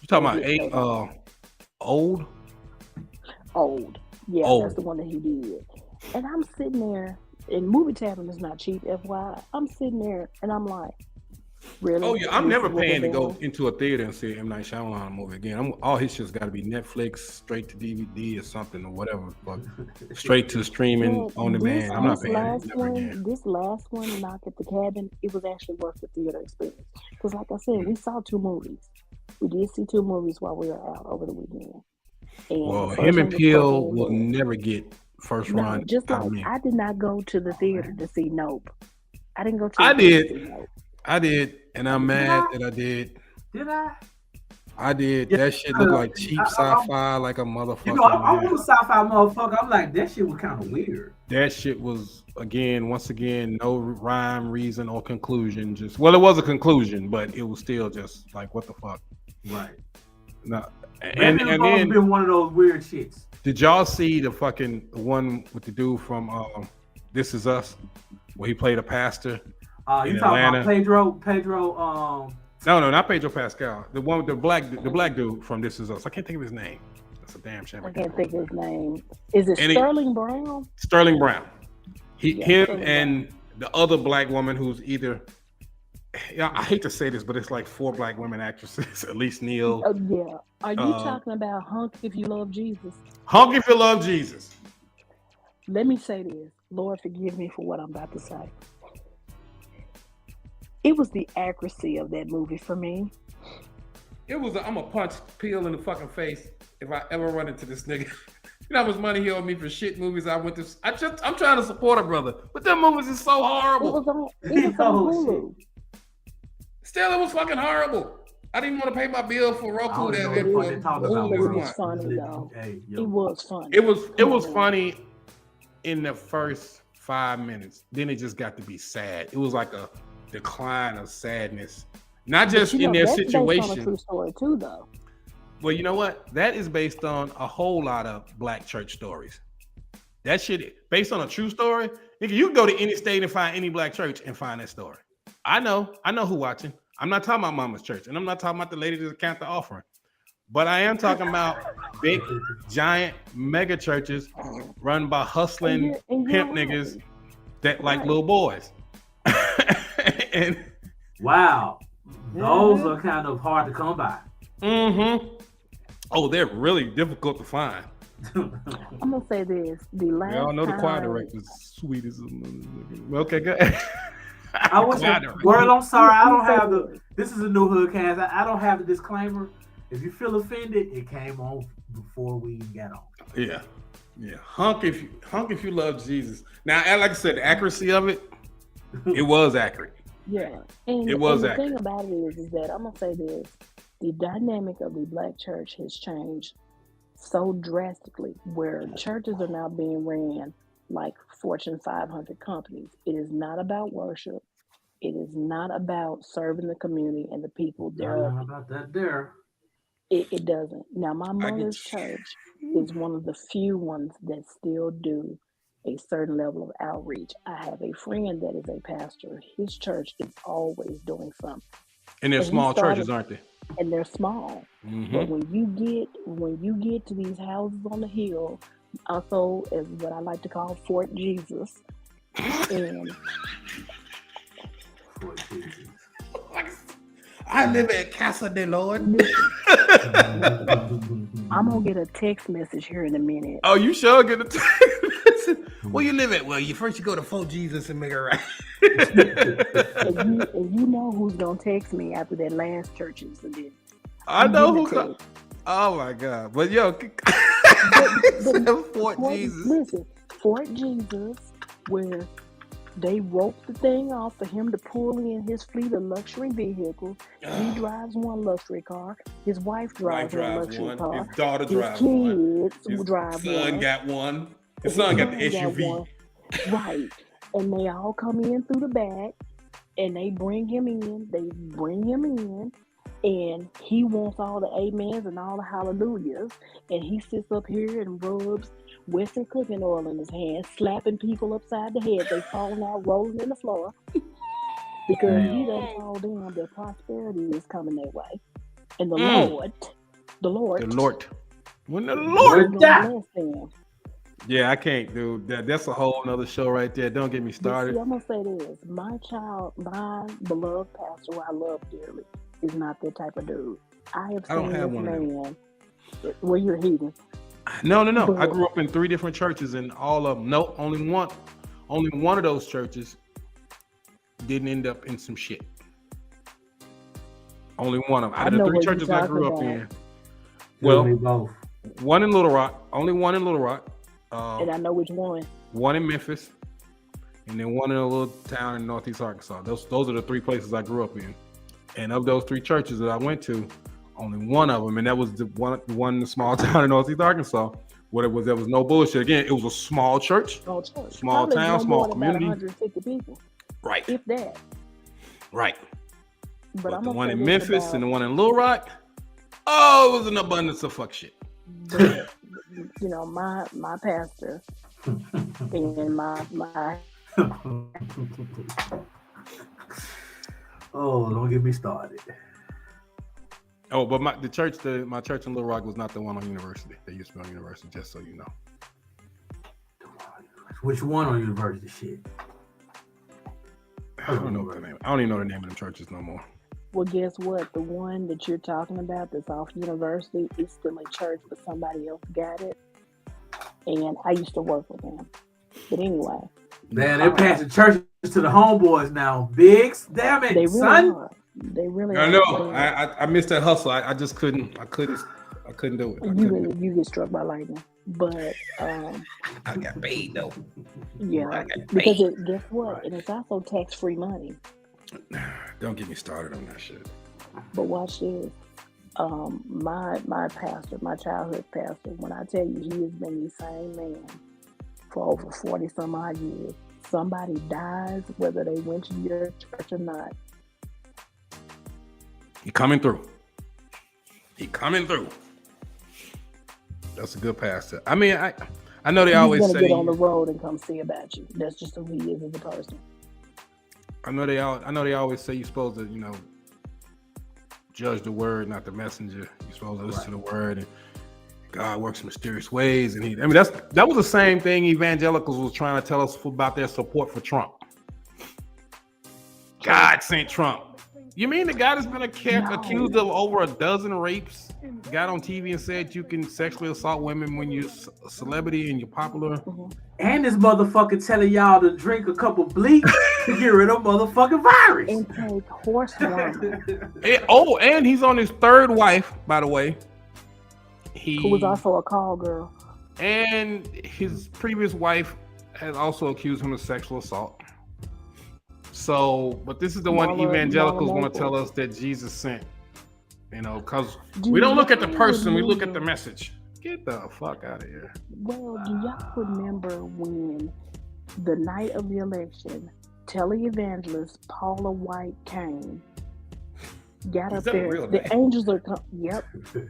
You talking about Old? Old. Yeah, Old. That's the one that he did. And I'm sitting there. And movie tapping is not cheap, FYI. I'm sitting there and I'm like, really? Oh yeah, I'm never paying to go into a theater and see M. Night Shyamalan movie again. All his shit's got to be Netflix, straight to DVD or something or whatever, but straight to streaming on demand. I'm not paying never again. This last one, Knock at the Cabin, it was actually worth the theater experience. Because like I said, we saw two movies. We did see two movies while we were out over the weekend. And well, him and Peel will never get first run. Just like I did not go to the theater to see Nope. I didn't go to I did, and I'm mad that I did. Did I? I did. That shit looked like cheap sci-fi, like a motherfucker. You know, I'm a sci-fi motherfucker. I'm like, that shit was kind of weird. That shit was, once again, no rhyme, reason, or conclusion. It was a conclusion, but it was still just like, what the fuck? Right. No. And then been one of those weird shits. Did y'all see the fucking one with the dude from This Is Us, where he played a pastor? You talking about Pedro? No, not Pedro Pascal. The one with the black dude from This Is Us. I can't think of his name. That's a damn shame. I can't think of his name. Is it Sterling Brown? Sterling Brown. Him and the other black woman who's either, I hate to say this, but it's like 4 black women actresses. Elise Neal. Yeah. Are you talking about Hunk If You Love Jesus? Hunk If You Love Jesus. Let me say this. Lord, forgive me for what I'm about to say. It was the accuracy of that movie for me. It was I'm a punch Peel in the fucking face if I ever run into this nigga. You know how much money he owed me for shit movies I went to. I'm trying to support a brother, but them movies is so horrible. It was on Hulu. Still, it was fucking horrible. I didn't want to pay my bill for Roku. It was funny though. It was funny. It was funny in the first 5 minutes. Then it just got to be sad. It was like a decline of sadness, not just in their situation. Based on a true story too, though. Well, you know what? That is based on a whole lot of black church stories. That shit based on a true story. Nigga, you can go to any state and find any black church and find that story. I know who watching. I'm not talking about Mama's church, and I'm not talking about the lady that count the offering. But I am talking about big, giant, mega churches run by hustling pimp niggas that like little boys. And wow, those are kind of hard to come by. Mm-hmm. Oh, they're really difficult to find. I'm gonna say this: the last y'all know the choir director's sweet as a okay, good. I was girl. I'm sorry, I don't have the. This is a new HoodCast. I don't have the disclaimer. If you feel offended, it came on before we even got on. Yeah. Hunk if you love Jesus. Now, like I said, the accuracy of it, it was accurate. Yeah, and the thing about it is that I'm gonna say this: the dynamic of the black church has changed so drastically, where churches are now being ran like Fortune 500 companies. It is not about worship. It is not about serving the community and the people there. How about that there? It doesn't. Now, my mother's church is one of the few ones that still do a certain level of outreach. I have a friend that is a pastor. His church is always doing something. And they're small churches, aren't they? And they're small. Mm-hmm. But when you get to these houses on the hill, also as what I like to call Fort Jesus, and Fort Jesus. I live at Casa de Lord. I'm gonna get a text message here in a minute. Oh, you sure get a text message? Where you live at? Well, you go to Fort Jesus and make it right. and you know who's gonna text me after that last church incident. I know who's. Oh my God! But yo, Fort Jesus. Listen, Fort Jesus, where they roped the thing off for him to pull in his fleet of luxury vehicles. He drives one luxury car. His wife drives one luxury car. His daughter drives one. His son got one. His son got the SUV. Right. And they all come in through the back and they bring him in. And he wants all the amens and all the hallelujahs. And he sits up here and rubs Western cooking oil in his hand, slapping people upside the head. They falling out, rolling in the floor. Because he done told them that prosperity is coming their way. And the Lord. When the Lord bless them. Yeah, I can't, dude. That's a whole nother show right there. Don't get me started. See, I'm gonna say this: my beloved pastor, who I love dearly, is not that type of dude. I don't have this man. Well, you're a heathen. No. I grew up in 3 different churches, and all of them. No, only one of those churches didn't end up in some shit. Only one of them. Out of the 3 churches I grew up in. Well, one in Little Rock. Only one in Little Rock. And I know which one. One in Memphis, and then one in a little town in Northeast Arkansas. Those are the 3 places I grew up in. And of those 3 churches that I went to, only one of them, and that was the one in the small town in Northeast Arkansas. There was no bullshit. Again, it was a small church, small town, small community. 150 people. Right. If that. Right. But the one in Memphis and the one in Little Rock, it was an abundance of fuck shit. But, my pastor and my Oh, don't get me started. Oh, but my church in Little Rock was not the one on University. They used to be on University, just so you know. Which one on University? Shit. I don't know the name. I don't even know the name of the churches no more. Well, guess what? The one that you're talking about that's off University is still a church, but somebody else got it. And I used to work with them. But anyway. Man, they're passing churches to the homeboys now. Biggs, damn it, They really son. are. They really I are. know. I missed that hustle. I just couldn't. I couldn't do it. You get struck by lightning. But I got paid though. Yeah, because guess what? And it's also tax-free money. Don't get me started on that shit. But watch this. My pastor, my childhood pastor, when I tell you he has been the same man for over 40 some odd years. Somebody dies, whether they went to your church or not. He coming through. That's a good pastor. I mean, I know they always say he's gonna get on the road and come see about you. That's just who he is as a person. I know they always say you're supposed to, judge the word, not the messenger. You're supposed to listen to the word, and God works in mysterious ways. And that was the same thing evangelicals was trying to tell us about their support for Trump. God sent Trump. You mean the guy that's been accused of over a dozen rapes got on TV and said you can sexually assault women when you're a celebrity and you're popular? And this motherfucker telling y'all to drink a cup of bleach to get rid of motherfucking virus. And take horse wine. And he's on his third wife, by the way. Who was also a call girl. And his previous wife has also accused him of sexual assault. So, but this is the one evangelicals want to tell us that Jesus sent. Because we don't look at the person, we look at the message. Get the fuck out of here. Well, do y'all remember when the night of the election, televangelist Paula White came, got up there. The angels are coming. Yep.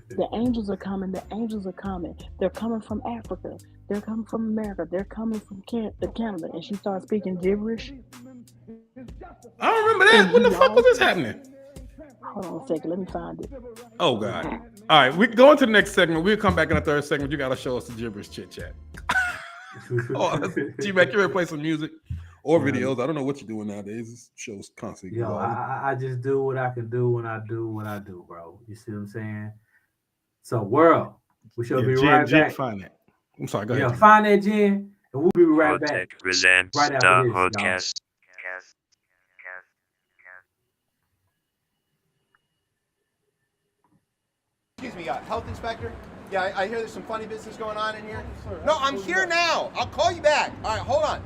The angels are coming. The angels are coming. They're coming from Africa. They're coming from America. They're coming from Canada. And she started speaking gibberish. I don't remember that. When the fuck was this happening? Hold on a second. Let me find it. Oh, God. All right. We go into the next segment. We'll come back in the third segment. You got to show us the gibberish chit chat. G-Mac, you ready to play some music or videos? I don't know what you're doing nowadays. This show's constantly. Yo, I just do what I can do when I do what I do, bro. You see what I'm saying? So, world, we shall be right back. Find that. I'm sorry. Go ahead. Yeah, find that, Jen, and we'll be right back. Presents right the after this, HoodCast. Excuse me, health inspector? Yeah, I hear there's some funny business going on in here. No, I'm here now. I'll call you back. All right, hold on.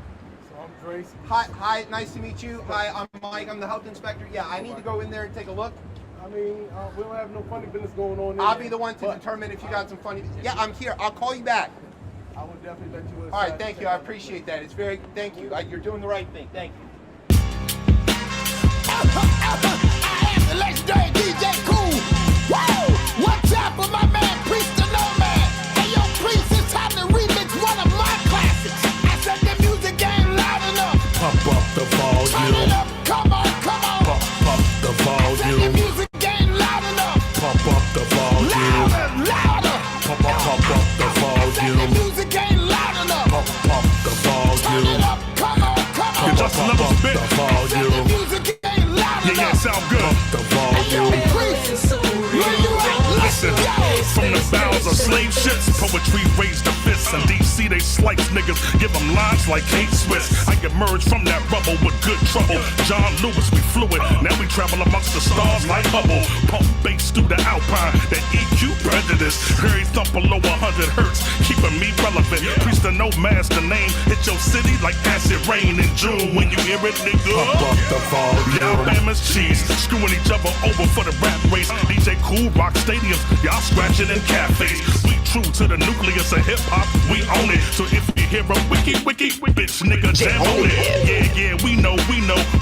So I'm Trace. Hi, nice to meet you. Hi, I'm Mike. I'm the health inspector. Yeah, I need to go in there and take a look. I mean, we don't have no funny business going on there. I'll be the one to determine if you got some funny. Yeah, I'm here. I'll call you back. I would definitely let you. All right, thank you. I appreciate that. It's very. Thank you. You're doing the right thing. Thank you. I am the legendary DJ Cool. Woo! One time for my man, Priest the Nomad. Hey, yo, Priest, it's time to remix one of my classics. I said the music ain't loud enough. Pump up the volume. Turn it up. Come on. Pump the volume. I said the music ain't loud enough. Pump up the volume. Louder. Pump up the volume. I said the music ain't loud enough. Pump the volume. Turn it up. Come on. You're just another bit. I said the music ain't loud enough. Yeah, sound good. Pump the volume. Hey, yo, Priest, where you at? Listen, from the bowels of slave ships, poetry raised the fists. In DC, they slice niggas, give them lines like Kate Swiss. I emerged from that rubble with good trouble. John Lewis, we fluid. Now we travel amongst the stars like Hubble. Pump bass through the Alpine, that EQ prejudice. Very thump below 100 hertz, keeping me relevant. Priest of no mask, the name hit your city like acid rain in June. When you hear it, nigga, pump up the volume. Alabama's cheese, screwing each other over for the rap race. DJ Cool rock stadiums, y'all scratching in cafes. We true to the nucleus of hip hop, we own it. So if you hear a wiki, bitch nigga, jam on it. Yeah, we know.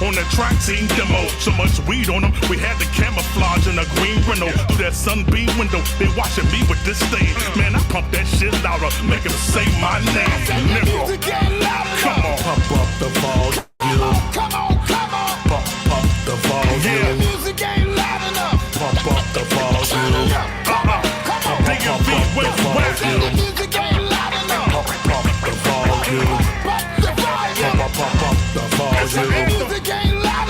On the track team demo, so much weed on them, we had the camouflage in a green Renault. Through that sunbeam window, they watching me with this thing. Man, I pump that shit louder, make them say my name. Nigga, come on, pump up the volume. Come on. Pump the volume. The music ain't loud enough. Pump up the volume. DMV, the music ain't loud enough. Pump the volume. Pump the volume. Pump the volume. The music ain't loud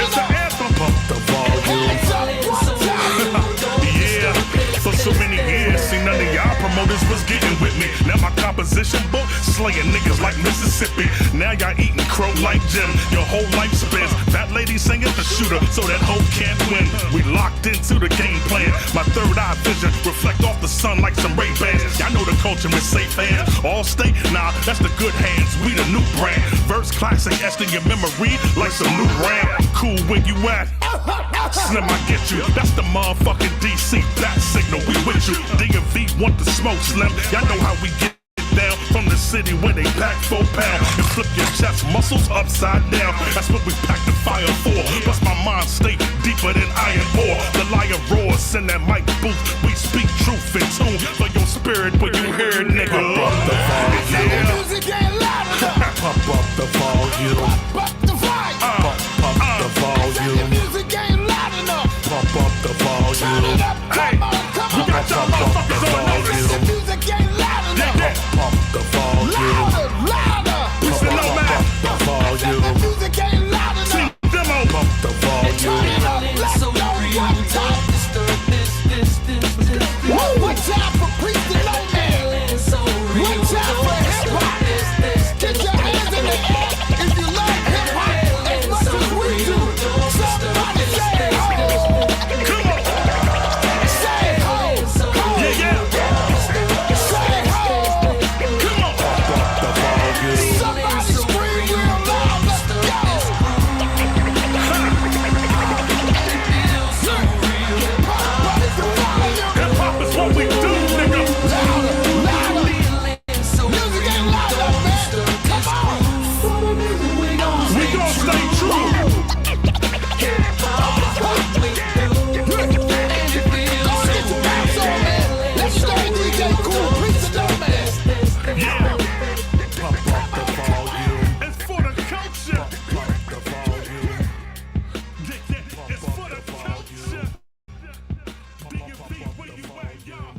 niggas was getting with me. Now my composition book, slaying niggas like Mississippi. Now y'all eating crow like Jim. Your whole life spins. That lady singing the shooter, so that hoe can't win. We locked into the game plan. My third eye vision reflect off the sun like some Ray-Bans. Y'all know the culture is safe hands. All state, nah, that's the good hands. We the new brand. Verse classic, etched in your memory like some new RAM. Cool where you at? Slim, I get you. That's the motherfucking DC bat signal. We with you. DMV want the smoke, Slim. Y'all know how we get down from the city where they pack 4 pounds and flip your chest muscles upside down. That's what we pack the fire for. Plus my mind stay deeper than iron ore. The lion roars in that mic booth. We speak truth in tune for your spirit when you hear it, nigga. Pump up the volume. Yeah. Music ain't loud enough. Pump up the volume. Pump up the volume. Pump the volume. Music ain't loud enough. Pump up the volume. Turn it up. Come on, come on. Pump up the volume. Music ain't loud enough. Pump the volume. Louder, louder. Pump the volume. Music ain't loud enough. Pump the volume. Turn it up. Let's go. One time. One time for Priest and No Man. One time for hip hop. Get your hands in the air if you love hip hop as much as we do. Somebody say ho. Come on. Say ho. Yeah, yeah. Say ho. Come on. Pump up the volume. Somebody scream real loud. Let's go. Hip hop is what we do, nigga. Louder, louder. Music ain't loud enough, man. Come on. We gon' stay true. Let's go, DJ Cool, Priest and No Man. Yeah. Pump up the volume. It's for the culture. Pump the volume. Yeah, it's for the culture. DMV, where you at, y'all?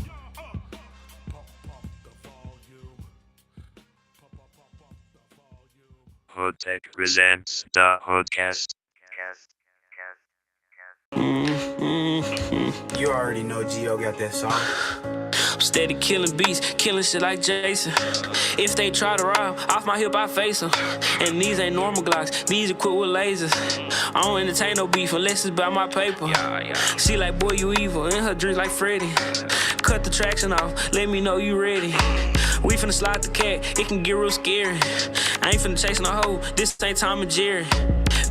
HoodTech presents the HoodCast. You already know Gio got that song. Steady killing beats, killing shit like Jason. If they try to rob, off my hip I face them. And these ain't normal Glocks, these equipped with lasers. I don't entertain no beef unless it's about my paper. She like, boy, you evil, and her dreams like Freddy. Cut the traction off, let me know you ready. We finna slide the cat, it can get real scary. I ain't finna chase no hoe, this ain't Tom and Jerry.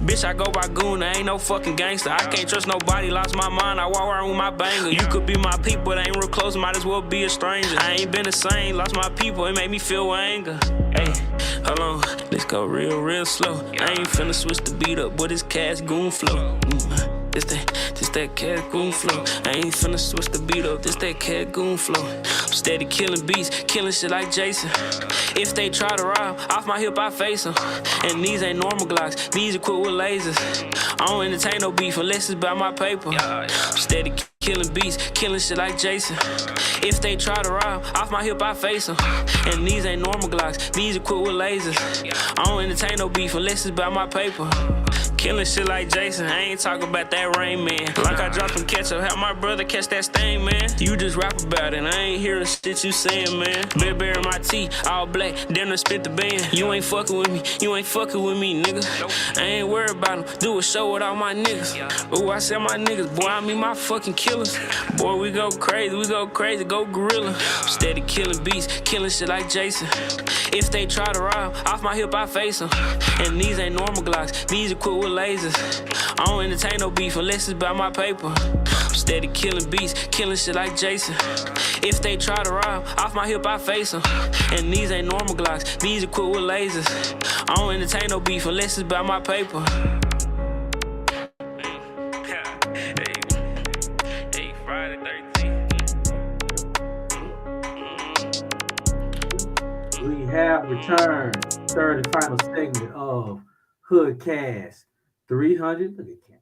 Bitch, I go by goon, I ain't no fucking gangster. I can't trust nobody, lost my mind, I walk around with my banger. You could be my people, but ain't real close, might as well be a stranger. I ain't been the same, lost my people, it made me feel with anger. Hey, hold on, let's go real slow. I ain't finna switch the beat up, but it's cash goon flow. This that cat goon flow. I ain't finna switch the beat up, this that cat goon flow. I'm steady killing beats, killing shit like Jason. If they try to rob, off my hip I face them. And these ain't normal Glocks, these equipped with lasers. I don't entertain no beef unless it's about my paper. I'm steady killing beats, killing shit like Jason. If they try to rob, off my hip I face them. And these ain't normal Glocks, these equipped with lasers. I don't entertain no beef unless it's about my paper. Killing shit like Jason, I ain't talking about that Rain Man. Like I dropped some ketchup, help my brother catch that stain, man. You just rap about it, I ain't hearing shit you saying, man. Bear bearing my teeth, all black, damn near spit the band. You ain't fucking with me, nigga. I ain't worried about them, do a show with all my niggas. Ooh, I said my niggas, boy, I mean my fucking killers. Boy, we go crazy, go gorilla. Steady killing beats, killing shit like Jason. If they try to rob, off my hip I face them. And these ain't normal Glocks, these equipped with lasers. I don't entertain no beef unless it's about my paper. I'm steady killing beats, killing shit like Jason. If they try to rob, off my hip I face them. And these ain't normal Glocks, these equipped with lasers. I don't entertain no beef unless it's about my paper. Hey, Friday 13th. We have returned, third and final segment of HoodCast 300. Look at Ken.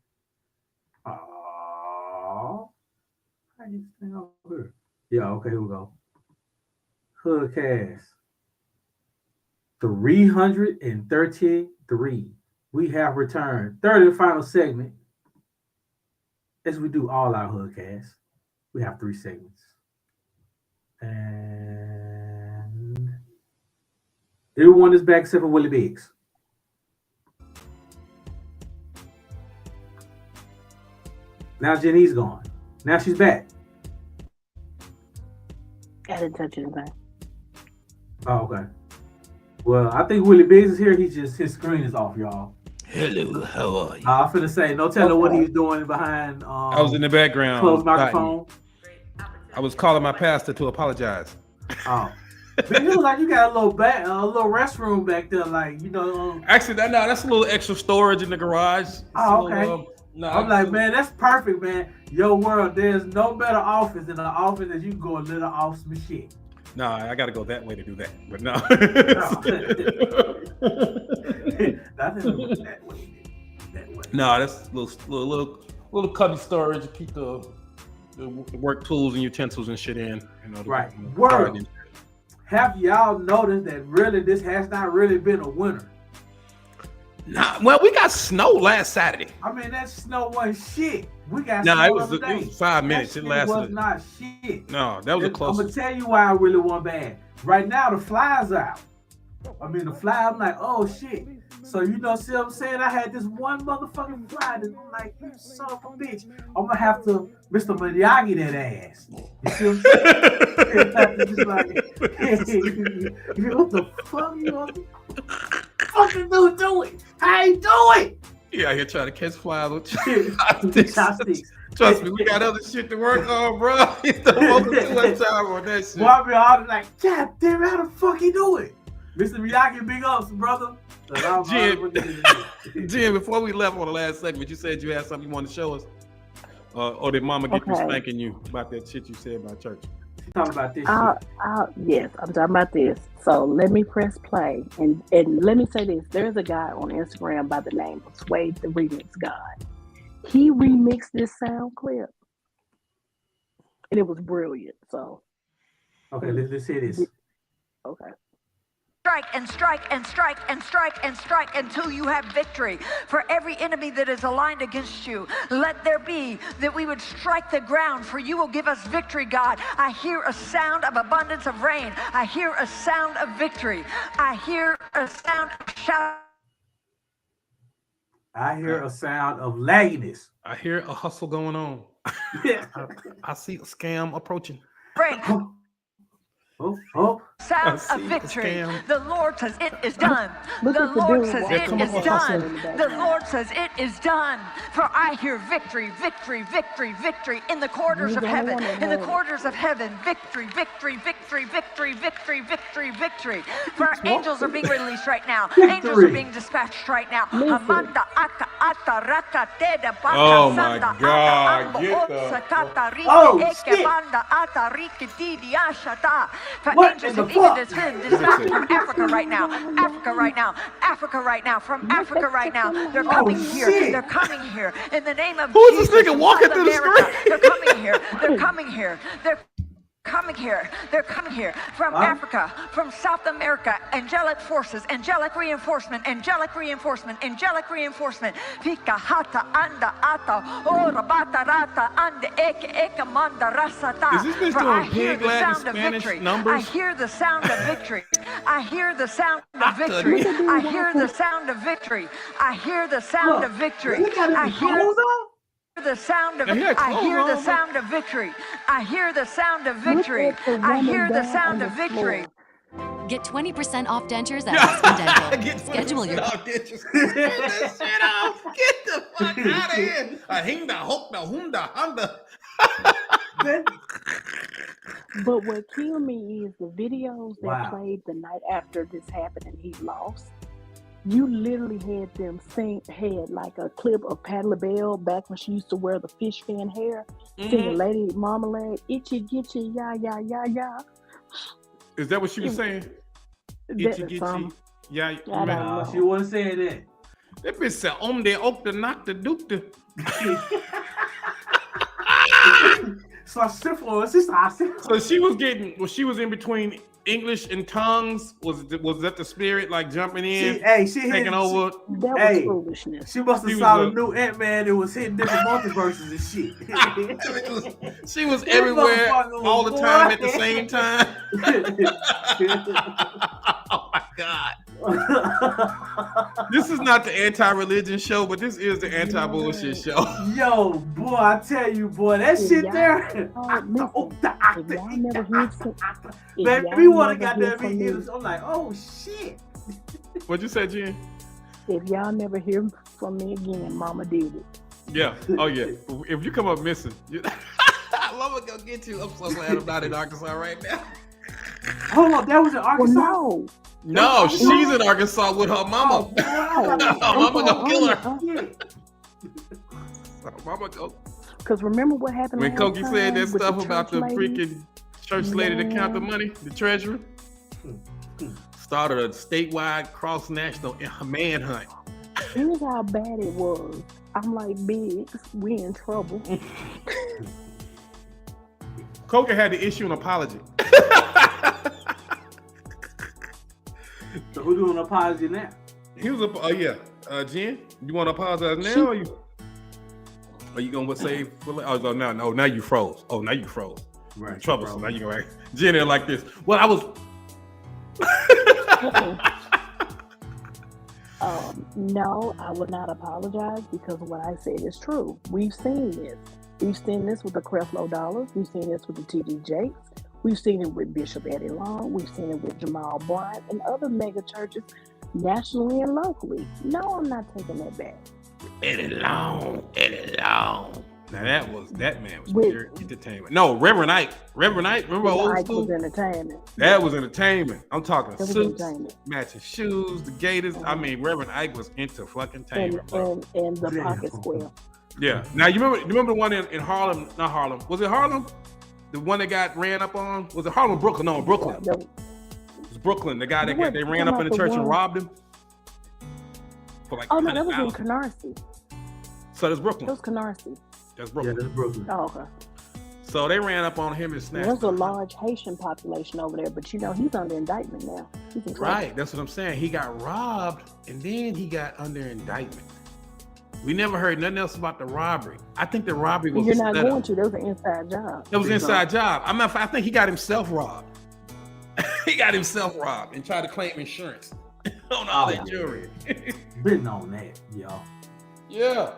Oh, how you thing over here? Yeah, okay, here we go. HoodCast 333. We have returned, third and final segment. As we do all our HoodCasts, we have 3 segments. And Everyone is back except for Willie Biggs. Now Jenny's gone. Now she's back. I didn't touch anything. Oh, okay. Well, I think Willie Biggs is here. His screen is off, y'all. Hello, how are you? I'm finna say, no telling what he's doing behind. I was in the background. Closed microphone. I was calling my pastor to apologize. Oh, man, it was like you got a little restroom back there, like you know. Actually, that's a little extra storage in the garage. Oh, okay. I'm like, absolutely. man, that's perfect, man. Yo, world, there's no better office than an office that you can go a little off some shit. No, I got to go that way to do that. But no. No, that's little cubby storage to keep the work tools and utensils and shit in. You know, right. Word. Have y'all noticed that really this has not really been a winter? Nah, well, we got snow last Saturday. I mean, that snow wasn't shit. We got snow it was 5 minutes. That it lasted. was not shit. No, that was a close. I'm gonna tell you why I really want bad. Right now, the flies out. I mean, the fly. I'm like, oh shit. So you know, see what I'm saying? I had this one motherfucking fly that I'm like, you son of a bitch. I'm gonna have to Mr. Miyagi that ass. You see what I'm saying? Just like, hey, what the fuck you fucking do it? How you do it? Yeah, here trying to catch flies with chopsticks. Trust me, we got other shit to work on, bro. Don't focus too much time on that shit. Well, I be all like, God damn, how the fuck you do it? Mr. Miyagi, big ups, brother. Jim, before we left on the last segment, you said you had something you wanted to show us. Or did Mama get you spanking you about that shit you said about church? She's talking about this shit. Yes, I'm talking about this. So let me press play. And let me say this. There's a guy on Instagram by the name of Sway the Remix God. He remixed this sound clip. And it was brilliant. So. Okay, let's hear this. Okay. Strike and strike and strike and strike and strike until you have victory. For every enemy that is aligned against you, let there be that we would strike the ground, for you will give us victory, God. I hear a sound of abundance of rain. I hear a sound of victory. I hear a sound of shout. I hear a sound of lagginess. I hear a hustle going on. I see a scam approaching. Break. Sound of victory. The Lord says it is done. The Lord says it is done. The Lord says it is done. For I hear victory, victory, victory, victory in the corridors of heaven. In the corridors of heaven, victory, victory, victory, victory, victory, victory, victory. For angels are being released right now. Angels are being dispatched right now. Oh my God! Get for angels have even dispatched from Africa right now. Africa right now. Africa right now. From Africa right now. They're coming here. They're coming here. In the name of Who's Jesus. this nigga walking through the street? They're coming here. They're coming here. They're coming here. They're coming here from Africa, from South America. Angelic forces, angelic reinforcement, angelic reinforcement, angelic reinforcement. Fika hata anda ata ora bata rata anda eke manda rasata. Is this bitch For I doing hear pig the Latin sound of Spanish victory. numbers? I hear the sound of victory. I hear the sound of victory. I hear the sound of victory. I hear the sound of victory. I hear the sound of I hear the sound of victory. I hear the sound of victory. I hear the sound of victory. Get 20% off dentures at Aspen Dental. Schedule your Get this shit off. Get the fuck out of here. A hinda, hokda, hunda, hunda. But what killed me is the videos that played the night after this happened and he lost. You literally had them had like a clip of Patti LaBelle back when she used to wear the fish fan hair, singing Lady Marmalade, itchy gitchy, ya ya ya ya. Is that what she was saying? Itchy gitchy, yeah. No, she wasn't saying that. That bitch said, "Omde okta nakta dukta." So she was getting, well, she was in between English and tongues. Was that the spirit like jumping in? She taking over. That was foolishness. She must have saw the new Ant-Man that was hitting different multiverses and shit. She was everywhere all the time at the same time. God. This is not the anti-religion show, but this is the anti-bullshit show. Yo, boy, I tell you, boy, that shit there. Baby, we want to goddamn be here. I'm like, oh shit. What'd you say, Jen? If y'all never hear from me again, Mama did it. Yeah. Oh yeah. If you come up missing, Mama gonna get you. I'm so glad I'm not in Arkansas right now. Hold on, that was in Arkansas. Well, no, she's in Arkansas with her mama. Mama gonna kill her. Mama go. Because remember what happened when Koki said that stuff about the freaking church lady that count the money, the treasurer, started a statewide cross-national manhunt. Here's how bad it was. I'm like, Biggs, we in trouble. Koki had to issue an apology. So who doing an apology now? He was Jen, you want to apologize now, or you gonna say? Oh no, now you froze. Oh, now you froze. Right, troublesome. Now you right. Jen, they're like this. Well, I was. No, I would not apologize because what I said is true. We've seen this. We've seen this with the Creflo Dollars. We've seen this with the T.D. Jakes. We've seen it with Bishop Eddie Long. We've seen it with Jamal Bryant and other mega churches nationally and locally. No, I'm not taking that back. Eddie Long. Now that man was pure entertainment. No, Reverend Ike, remember old school? Was entertainment. That was entertainment. I'm talking suits, matching shoes, the Gators. I mean, Reverend Ike was into fucking entertainment. And the Pocket Square. Yeah. Now you remember the one in Harlem? Not Harlem. Was it Harlem? The one that got ran up on? Was it Harlem, Brooklyn? No, Brooklyn. It was Brooklyn. The guy that they ran up in the church and robbed him. For like no, that was in Canarsie. So that's Brooklyn. That was Canarsie. That's Brooklyn. Yeah, that's Brooklyn. Oh, okay. So they ran up on him and snatched him. There's a large Haitian population over there, but he's under indictment now. Right, that's what I'm saying. He got robbed and then he got under indictment. We never heard nothing else about the robbery. I think the robbery was. You're not going to. That was an inside job. It was an inside job. I think he got himself robbed. He got himself robbed and tried to claim insurance on all that jewelry. Been on that, y'all. Yeah.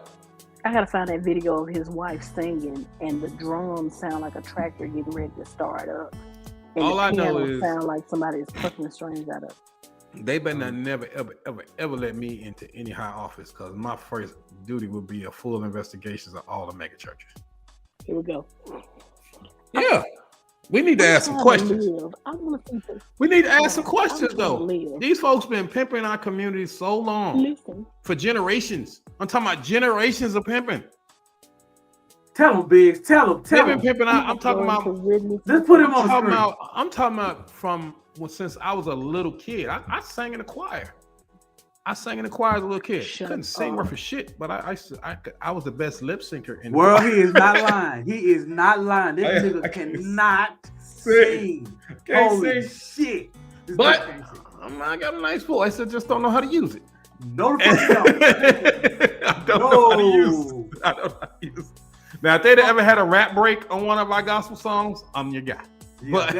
I gotta find that video of his wife singing, and the drums sound like a tractor getting ready to start up. And all I know is sound like somebody is plucking the strings out of. They better never, ever let me into any high office because my first duty would be a full investigation of all the mega churches. Here we go. Yeah. We need to ask some questions. We need to ask some questions, though. These folks been pimping our community so long. For generations. I'm talking about generations of pimping. Tell them, Biggs. Tell them. They've been pimping out. I'm talking about. Let's put him on the screen. I'm talking about from since I was a little kid. I sang in the choir. I sang in the choir as a little kid. Couldn't sing worth a shit, but I was the best lip syncer in the choir. He is not lying. He is not lying. This nigga cannot sing. Holy shit. But I got a nice voice. I just don't know how to use it. No, I don't know how to use it. Now, if they'd ever had a rap break on one of our gospel songs, I'm your guy. Yeah, but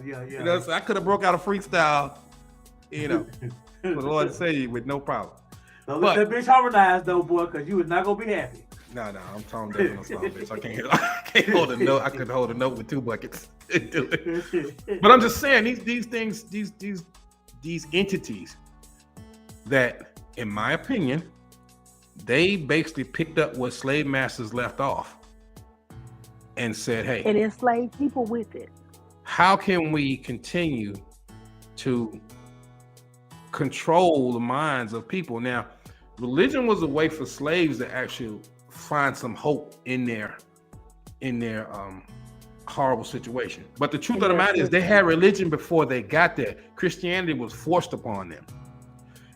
you know, so I could have broke out a freestyle, you know, for the Lord to say with no problem. Don't let that bitch harmonize though, boy, because you was not gonna be happy. No, I'm Tom Devin on song, bitch. I can't hold a note. I could hold a note with 2 buckets. But I'm just saying these things, these entities that, in my opinion, they basically picked up what slave masters left off and said, hey, and enslaved people with it. How can we continue to control the minds of people? Now, religion was a way for slaves to actually find some hope in their horrible situation. But the truth of the matter is they had religion before they got there. Christianity was forced upon them.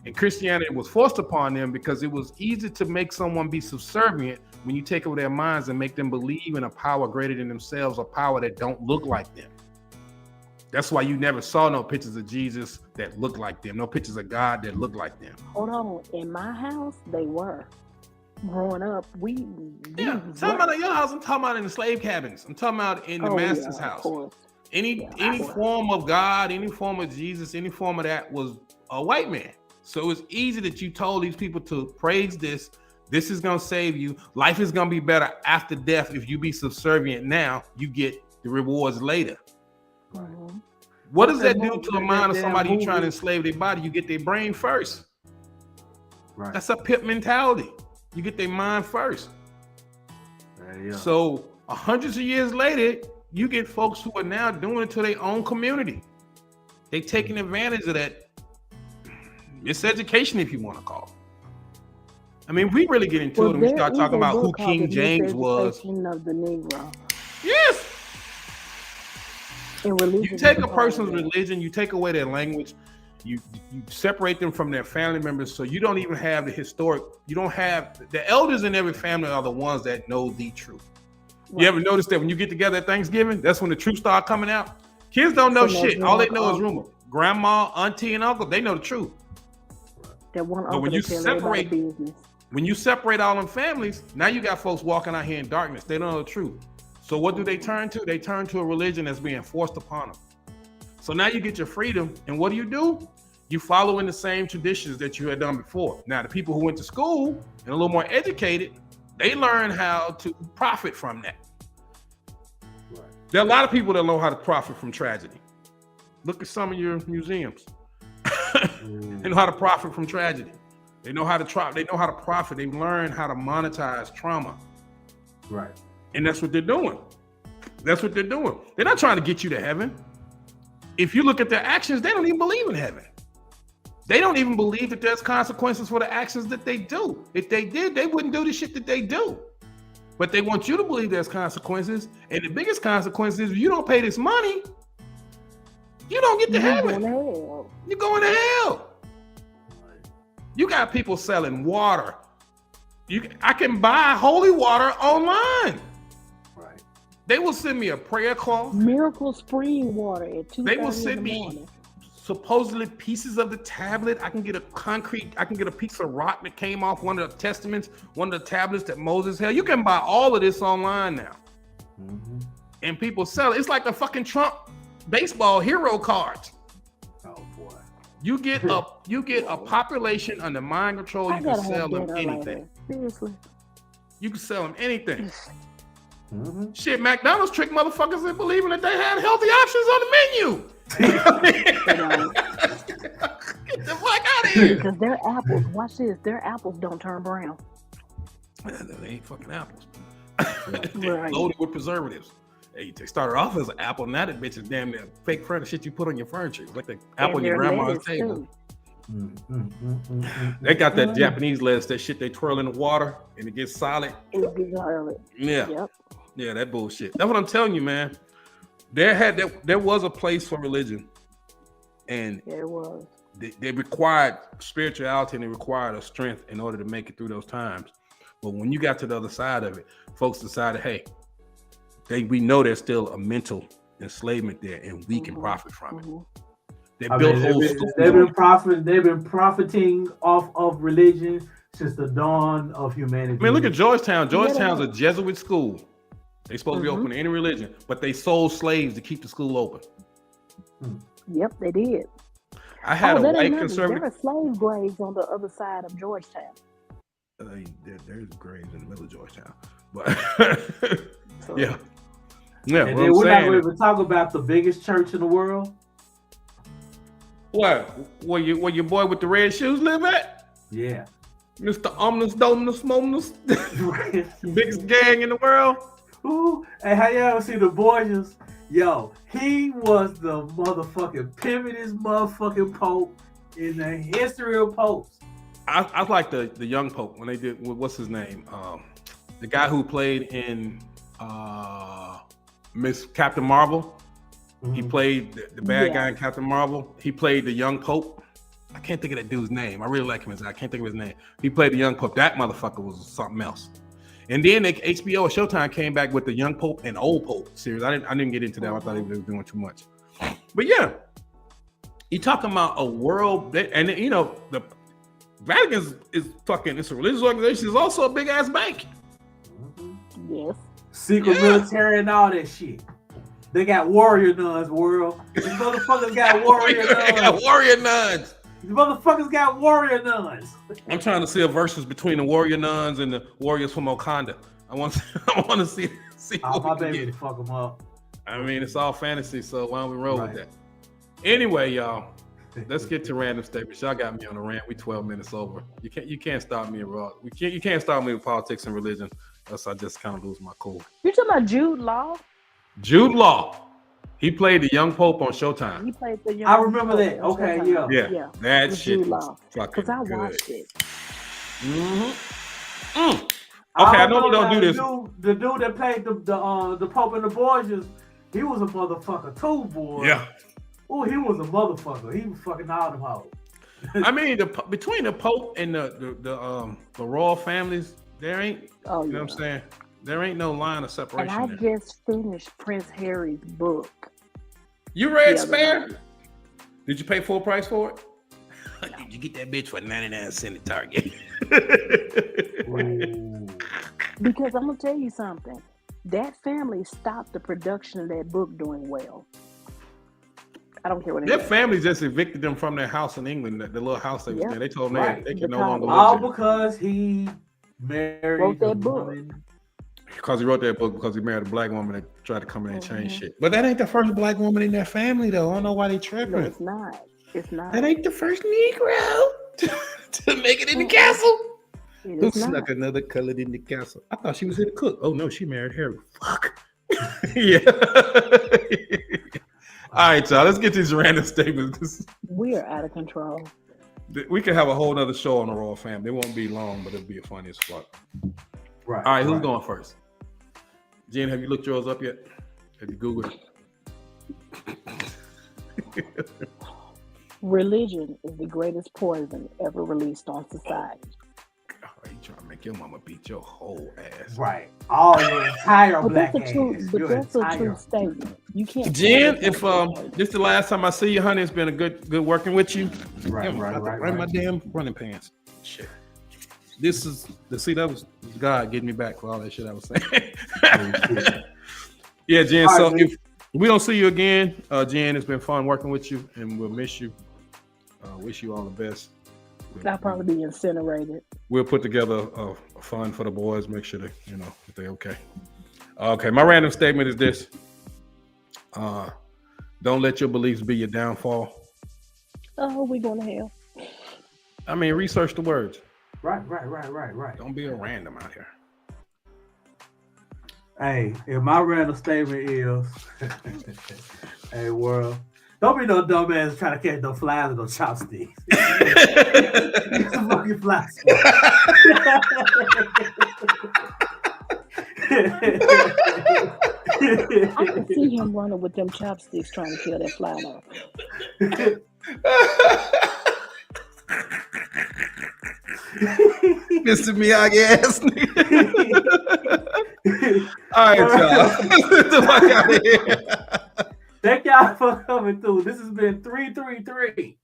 And Christianity was forced upon them because it was easy to make someone be subservient when you take over their minds and make them believe in a power greater than themselves, a power that don't look like them. That's why you never saw no pictures of Jesus that looked like them, no pictures of God that looked like them. Hold on. In my house, they were. Growing up, talking about in your house, I'm talking about in the slave cabins. I'm talking about in the master's house. Any form of God, any form of Jesus, any form of that was a white man. So it's easy that you told these people to praise this. This is gonna save you. Life is gonna be better after death. If you be subservient now, you get the rewards later. Mm-hmm. What does that do to the mind of somebody you trying to enslave their body? You get their brain first. Right. That's a pimp mentality. You get their mind first. So hundreds of years later, you get folks who are now doing it to their own community. They taking advantage of that. It's education, if you want to call it. I mean, we really get into it and we start talking about who King James was. Of the Negro. Yes. And religion. You take a person's religion, you take away their language, you separate them from their family members, so you don't even have the historic. You don't have the elders in every family are the ones that know the truth. Right. You ever notice that when you get together at Thanksgiving, that's when the truth start coming out? Kids don't know shit. All they know is rumor. Grandma, auntie, and uncle, they know the truth. That one but when you separate all them families, now you got folks walking out here in darkness. They don't know the truth. So what do they turn to? They turn to a religion that's being forced upon them. So now you get your freedom, and what do? You follow in the same traditions that you had done before. Now the people who went to school and a little more educated, they learn how to profit from that. Right. There are a lot of people that know how to profit from tragedy. Look at some of your museums. They know how to profit from tragedy. They know how to profit. They learn how to monetize trauma. Right. And that's what they're doing. That's what they're doing. They're not trying to get you to heaven. If you look at their actions, they don't even believe in heaven. They don't even believe that there's consequences for the actions that they do. If they did, they wouldn't do the shit that they do. But they want you to believe there's consequences. And the biggest consequence is if you don't pay this money, you don't get to heaven. You're going to hell. You got people selling water. I can buy holy water online. Right. They will send me a prayer cloth. Miracle spring water at 2:30 They will send me supposedly pieces of the tablet. I can get a piece of rock that came off one of the testaments, one of the tablets that Moses held. You can buy all of this online now. Mm-hmm. And people sell it. It's like the fucking Trump baseball hero cards. Oh boy. You get a population under mind control. You can sell them anything. Seriously. You can sell them anything. Mm-hmm. Shit, McDonald's tricked motherfuckers into believing that they had healthy options on the menu. Get the fuck out of here. Because their apples, watch this, their apples don't turn brown. They ain't fucking apples. Right. Loaded with preservatives. They started off as an apple, now that bitch is damn near fake furniture shit you put on your furniture. It's like the apple on your grandma's table. They got that Japanese lettuce, that shit they twirl in the water and it gets solid. Yeah. Yep. Yeah, that bullshit. That's what I'm telling you, man. There was a place for religion. And there was. They required spirituality and they required a strength in order to make it through those times. But when you got to the other side of it, folks decided, hey, we know there's still a mental enslavement there, and we can profit from it. They built whole schools. They've been profiting off of religion since the dawn of humanity. I mean, look at Georgetown. Georgetown's a Jesuit school. They're supposed to be open to any religion, but they sold slaves to keep the school open. Yep, they did. I had a white conservative. There are slave graves on the other side of Georgetown. There's graves in the middle of Georgetown, but yeah. And then we're not going to talk about the biggest church in the world. What? Where your boy with the red shoes live at? Yeah. Mr. Omnus Dominus Mominus, biggest gang in the world. Ooh, hey, how y'all see the Borgias? Yo, he was the motherfucking pimpin'est motherfucking pope in the history of popes. I like the young pope when they did, what's his name? The guy who played in Miss Captain Marvel. Mm-hmm. He played the bad guy in Captain Marvel. He played the young pope. I can't think of that dude's name. I really like him. I can't think of his name. He played the young pope. That motherfucker was something else. And then HBO or Showtime came back with the young pope and old pope series. I didn't get into that. I thought they were doing too much. But yeah, you talking about a world that, and you know, the Vatican is fucking, it's a religious organization. It's also a big ass bank. Yes. Secret military and all that shit. They got warrior nuns, world. These motherfuckers got warrior nuns. They got warrior nuns. These motherfuckers got warrior nuns. I'm trying to see a versus between the warrior nuns and the warriors from Wakanda. I want to see. Oh, my baby to fuck them up. I mean, it's all fantasy, so why don't we roll with that? Anyway, y'all, let's get to random statements. Y'all got me on a rant. We 12 minutes over. You can't stop me, Raw. You can't stop me with politics and religion, else I just kind of lose my cool. You talking about Jude Law? Jude Law. He played the young pope on Showtime. He played the young. I remember that. Okay, yeah. That shit was fucking because I good. watched it. Okay, I know we don't do this. The dude that played the Pope and the Borgias, he was a motherfucker too, boy. Yeah. Oh, he was a motherfucker. He was fucking all them hoes. I mean, between the Pope and the royal families, there ain't. You know what I'm saying? There ain't no line of separation. And I just finished Prince Harry's book. You read Spare? Did you pay full price for it? Did you get that bitch for 99 cents at Target? Because I'm gonna tell you something. That family stopped the production of that book doing well. I don't care what. Their family just evicted them from their house in England, the little house they was there. They told them they can no longer live all there. because he married that book. Because he wrote that book because he married a black woman that tried to come in and change shit. But that ain't the first black woman in their family, though. I don't know why they tripping. No, it's not. It's not. That ain't the first Negro to make it in the castle. Who snuck another colored in the castle? I thought she was here to cook. Oh no, she married Harry. Fuck. Yeah. All right, y'all. Let's get these random statements. We are out of control. We could have a whole other show on the Royal Family. It won't be long, but it'll be a funny as fuck. Right. All right, who's going first? Jen, have you looked yours up yet? Have you Googled it? Religion is the greatest poison ever released on society. Oh, you trying to make your mama beat your whole ass. Right. All your entire But black that's a true, ass. but Your that's a entire- true statement. You can't. Jen, if this is the last time I see you, honey, it's been a good working with you. Right. My damn running pants. Shit. This is that was God getting me back for all that shit I was saying. Yeah, Jen. So if we don't see you again, Jen, it's been fun working with you, and we'll miss you. Wish you all the best. I'll probably be incinerated. We'll put together a fund for the boys. Make sure that that they're okay. Okay, my random statement is this: don't let your beliefs be your downfall. Oh, we going to hell. I mean, research the words. Right. Don't be a random out here. Hey, if my random statement is, hey, world, don't be no dumbass trying to catch no flies with no chopsticks. It's a fucking fly swat. I can see him running with them chopsticks trying to kill that fly though. Mr. Miyagi ass nigga. All right, y'all. Get the fuck out of here. Thank y'all for coming through. This has been 333.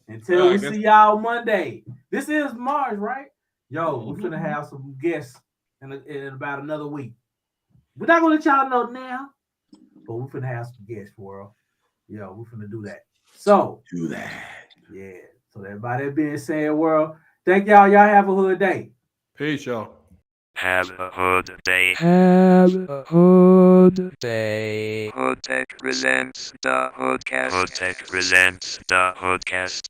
Until we see y'all Monday. This is March, right? Yo, we're gonna have some guests in about another week. We're not gonna let y'all know now, but we're gonna have some guests, world. Yo, we're gonna do that. So do that. Yeah. So everybody being said, world. Thank y'all. Y'all have a hood day. Peace, y'all. Have a hood day. Have a hood day. HoodTech presents the HoodCast. HoodTech presents the HoodCast.